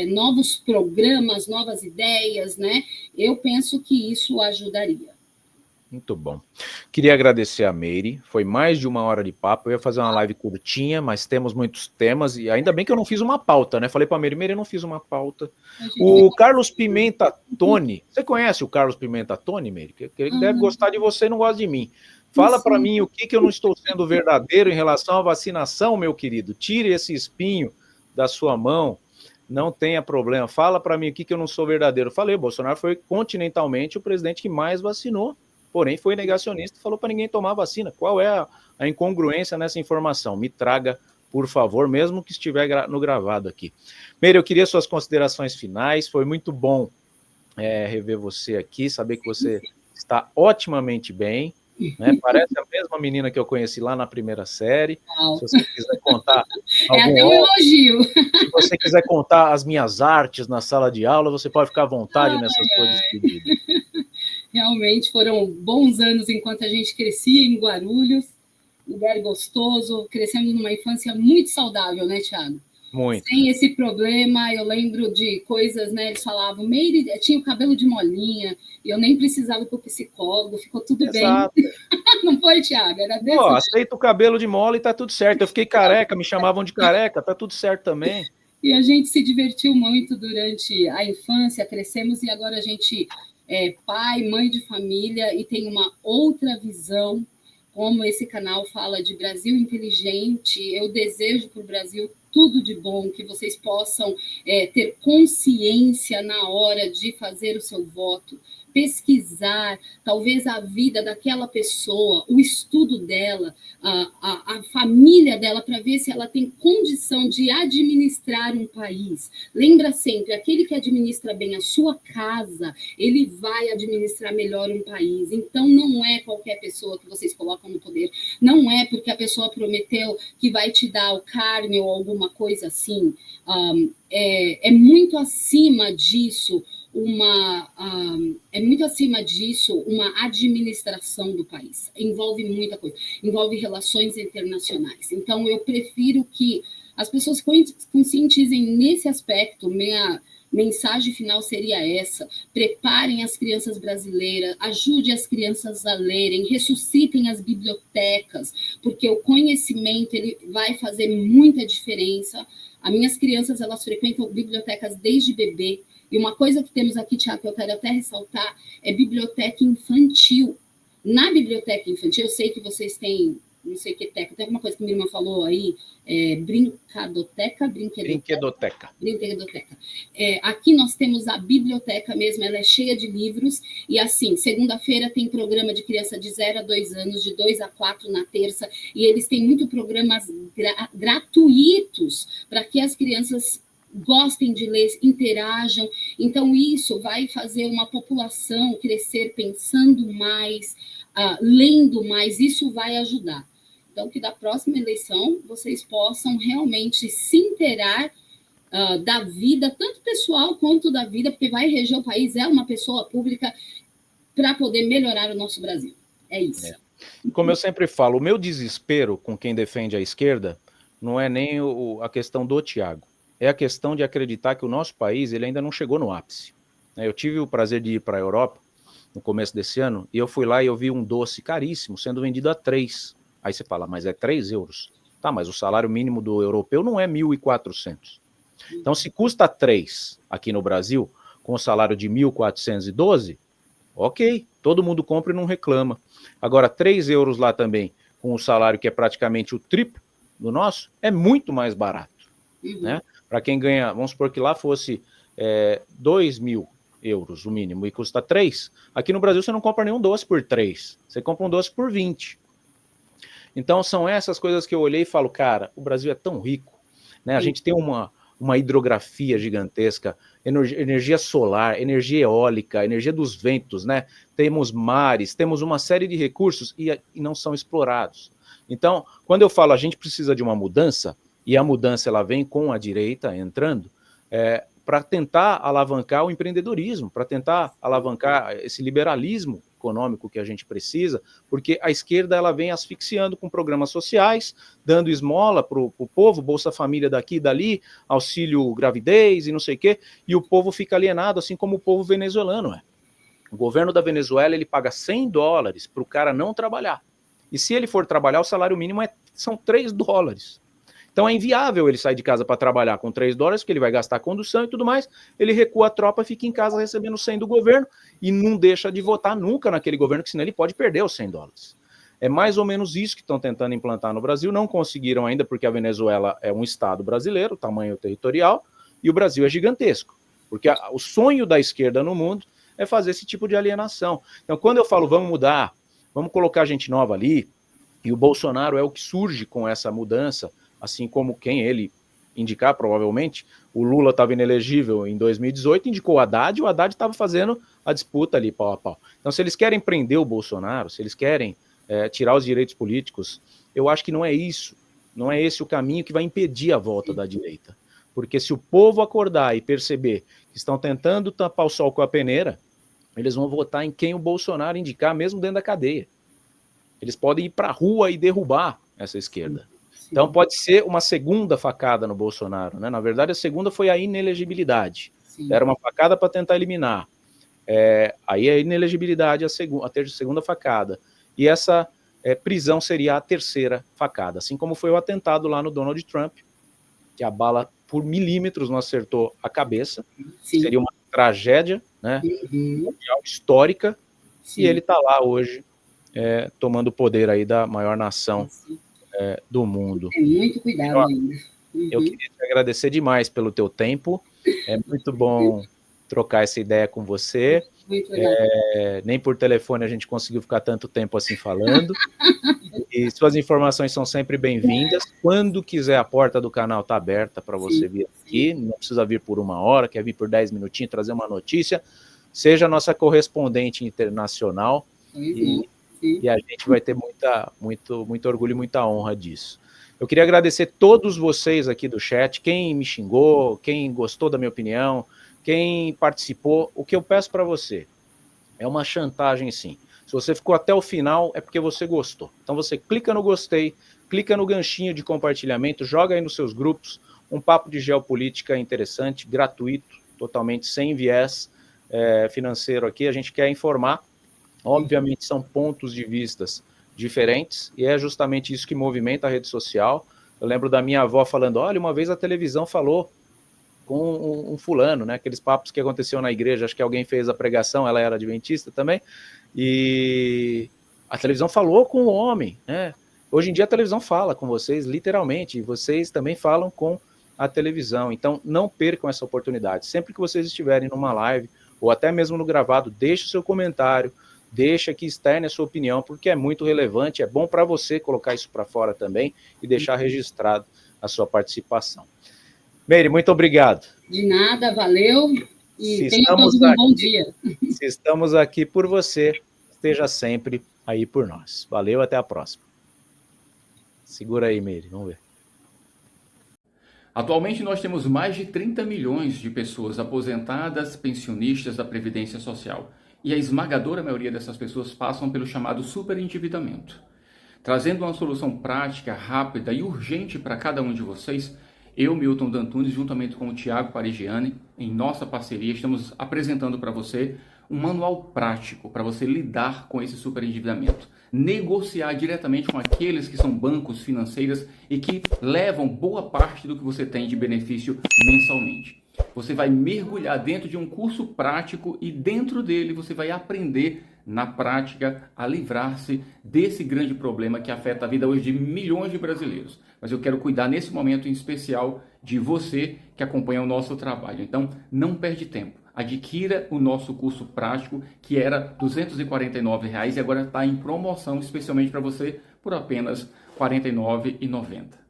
Novos programas, novas ideias, né? Eu penso que isso ajudaria. Muito bom. Queria agradecer a Meire, foi mais de 1 hora de papo, eu ia fazer uma live curtinha, mas temos muitos temas, e ainda bem que eu não fiz uma pauta, né? Falei para a Meire, eu não fiz uma pauta. O Carlos Pimenta Tony, você conhece o Carlos Pimenta Tony, Meire? Que ele deve gostar de você e não gosta de mim. Fala para mim o que eu não estou sendo verdadeiro em relação à vacinação, meu querido. Tire esse espinho da sua mão, não tenha problema. Fala para mim o que eu não sou verdadeiro. Falei, o Bolsonaro foi continentalmente o presidente que mais vacinou. Porém, foi negacionista e falou para ninguém tomar vacina. Qual é a incongruência nessa informação? Me traga, por favor, mesmo que estiver no gravado aqui. Meire, eu queria suas considerações finais. Foi muito bom rever você aqui, saber que você está otimamente bem. Né? Parece a mesma menina que eu conheci lá na primeira série. Se você quiser contar... até um elogio. Se você quiser contar as minhas artes na sala de aula, você pode ficar à vontade nessa sua despedida. Realmente foram bons anos enquanto a gente crescia em Guarulhos, lugar gostoso, crescendo numa infância muito saudável, né, Thiago? Muito. Sem esse problema, eu lembro de coisas, né, eles falavam, Meire tinha o cabelo de molinha, e eu nem precisava ir para o psicólogo, ficou tudo Exato. bem. Não foi, Thiago? Era desse jeito. Aceita o cabelo de mola e tá tudo certo. Eu fiquei careca, me chamavam de careca, tá tudo certo também. E a gente se divertiu muito durante a infância, crescemos, e agora a gente... pai, mãe de família e tem uma outra visão, como esse canal fala de Brasil inteligente. Eu desejo para o Brasil tudo de bom, que vocês possam ter consciência na hora de fazer o seu voto, pesquisar, talvez a vida daquela pessoa, o estudo dela, a família dela, para ver se ela tem condição de administrar um país. Lembra sempre, aquele que administra bem a sua casa, ele vai administrar melhor um país. Então, não é qualquer pessoa que vocês colocam no poder, não é porque a pessoa prometeu que vai te dar o carne ou alguma coisa assim. É muito acima disso uma administração do país. Envolve muita coisa, envolve relações internacionais. Então, eu prefiro que as pessoas conscientizem nesse aspecto. Minha mensagem final seria essa: preparem as crianças brasileiras, ajude as crianças a lerem, ressuscitem as bibliotecas, porque o conhecimento ele vai fazer muita diferença. As minhas crianças, elas frequentam bibliotecas desde bebê. E uma coisa que temos aqui, Thiago, que eu quero até ressaltar, é biblioteca infantil. Na biblioteca infantil, eu sei que vocês têm, não sei que teca, tem alguma coisa que minha irmã falou aí, brinquedoteca. Aqui nós temos a biblioteca mesmo, ela é cheia de livros, e assim, segunda-feira tem programa de criança de 0 a 2 anos, de 2 a 4 na terça, e eles têm muito programas gratuitos para que as crianças gostem de ler, interajam. Então, isso vai fazer uma população crescer pensando mais, lendo mais, isso vai ajudar. Então, que da próxima eleição vocês possam realmente se inteirar da vida, tanto pessoal quanto da vida, porque vai reger o país, é uma pessoa pública, para poder melhorar o nosso Brasil. É isso. Como eu sempre falo, o meu desespero com quem defende a esquerda não é nem a questão do Thiago. É a questão de acreditar que o nosso país ele ainda não chegou no ápice. Eu tive o prazer de ir para a Europa no começo desse ano, e eu fui lá e eu vi um doce caríssimo sendo vendido a 3. Aí você fala, mas é 3 euros. Tá, mas o salário mínimo do europeu não é 1.400. Então, se custa 3 aqui no Brasil, com o salário de 1.412, ok, todo mundo compra e não reclama. Agora, 3 euros lá também, com o salário que é praticamente o triplo do nosso, é muito mais barato, né? Para quem ganha, vamos supor que lá fosse 2.000 euros o mínimo e custa 3, aqui no Brasil você não compra nenhum doce por 3, você compra um doce por 20. Então são essas coisas que eu olhei e falo, cara, o Brasil é tão rico, né? A gente tem uma hidrografia gigantesca, energia solar, energia eólica, energia dos ventos, né? Temos mares, temos uma série de recursos e não são explorados. Então, quando eu falo a gente precisa de uma mudança, e a mudança ela vem com a direita entrando, para tentar alavancar o empreendedorismo, para tentar alavancar esse liberalismo econômico que a gente precisa, porque a esquerda ela vem asfixiando com programas sociais, dando esmola para o povo, Bolsa Família daqui e dali, auxílio gravidez e não sei o quê, e o povo fica alienado, assim como o povo venezuelano é. O governo da Venezuela ele paga $100 para o cara não trabalhar. E se ele for trabalhar, o salário mínimo são $3. Então é inviável ele sair de casa para trabalhar com $3, porque ele vai gastar condução e tudo mais, ele recua a tropa, fica em casa recebendo 100 do governo e não deixa de votar nunca naquele governo, que senão ele pode perder os $100. É mais ou menos isso que estão tentando implantar no Brasil, não conseguiram ainda, porque a Venezuela é um estado brasileiro, tamanho territorial, e o Brasil é gigantesco, porque o sonho da esquerda no mundo é fazer esse tipo de alienação. Então quando eu falo vamos mudar, vamos colocar gente nova ali, e o Bolsonaro é o que surge com essa mudança, assim como quem ele indicar, provavelmente, o Lula estava inelegível em 2018, indicou o Haddad, e o Haddad estava fazendo a disputa ali, pau a pau. Então, se eles querem prender o Bolsonaro, se eles querem tirar os direitos políticos, eu acho que não é isso, não é esse o caminho que vai impedir a volta da direita. Porque se o povo acordar e perceber que estão tentando tampar o sol com a peneira, eles vão votar em quem o Bolsonaro indicar, mesmo dentro da cadeia. Eles podem ir para a rua e derrubar essa esquerda. Então pode ser uma segunda facada no Bolsonaro, né? Na verdade, a segunda foi a inelegibilidade. Sim. Era uma facada para tentar eliminar. Aí a inelegibilidade, a segunda facada. E essa prisão seria a terceira facada. Assim como foi o atentado lá no Donald Trump, que a bala por milímetros não acertou a cabeça. Sim. Seria uma tragédia, né? Mundial, histórica. Sim. E ele está lá hoje, tomando o poder aí da maior nação do mundo. Tem muito cuidado ainda. Eu queria te agradecer demais pelo teu tempo. É muito bom trocar essa ideia com você. Muito legal. Nem por telefone a gente conseguiu ficar tanto tempo assim falando. E suas informações são sempre bem-vindas. Quando quiser, a porta do canal está aberta para você vir aqui. Não precisa vir por 1 hora, quer vir por 10 minutinhos, trazer uma notícia. Seja nossa correspondente internacional. E a gente vai ter muito orgulho e muita honra disso. Eu queria agradecer todos vocês aqui do chat, quem me xingou, quem gostou da minha opinião, quem participou. O que eu peço para você é uma chantagem, sim. Se você ficou até o final, é porque você gostou. Então você clica no gostei, clica no ganchinho de compartilhamento, joga aí nos seus grupos um papo de geopolítica interessante, gratuito, totalmente sem viés financeiro aqui. A gente quer informar. Obviamente são pontos de vistas diferentes e é justamente isso que movimenta a rede social. Eu lembro da minha avó falando, olha, uma vez a televisão falou com um fulano, né? Aqueles papos que aconteciam na igreja, acho que alguém fez a pregação, ela era adventista também, e a televisão falou com o homem, né? Hoje em dia a televisão fala com vocês, literalmente, e vocês também falam com a televisão. Então não percam essa oportunidade. Sempre que vocês estiverem numa live, ou até mesmo no gravado, deixe o seu comentário, deixa que externe a sua opinião, porque é muito relevante, é bom para você colocar isso para fora também e deixar registrado a sua participação. Meire, muito obrigado. De nada, valeu e tenha todos um bom dia. Se estamos aqui por você, esteja sempre aí por nós. Valeu, até a próxima. Segura aí, Meire, vamos ver. Atualmente nós temos mais de 30 milhões de pessoas aposentadas, pensionistas da Previdência Social. E a esmagadora maioria dessas pessoas passam pelo chamado superendividamento. Trazendo uma solução prática, rápida e urgente para cada um de vocês, eu, Milton D'Antunes, juntamente com o Thiago Parigiani, em nossa parceria, estamos apresentando para você um manual prático para você lidar com esse superendividamento. Negociar diretamente com aqueles que são bancos, financeiras e que levam boa parte do que você tem de benefício mensalmente. Você vai mergulhar dentro de um curso prático e dentro dele você vai aprender na prática a livrar-se desse grande problema que afeta a vida hoje de milhões de brasileiros. Mas eu quero cuidar nesse momento em especial de você que acompanha o nosso trabalho. Então, não perde tempo. Adquira o nosso curso prático, que era R$ 249 e agora está em promoção, especialmente para você, por apenas R$ 49,90.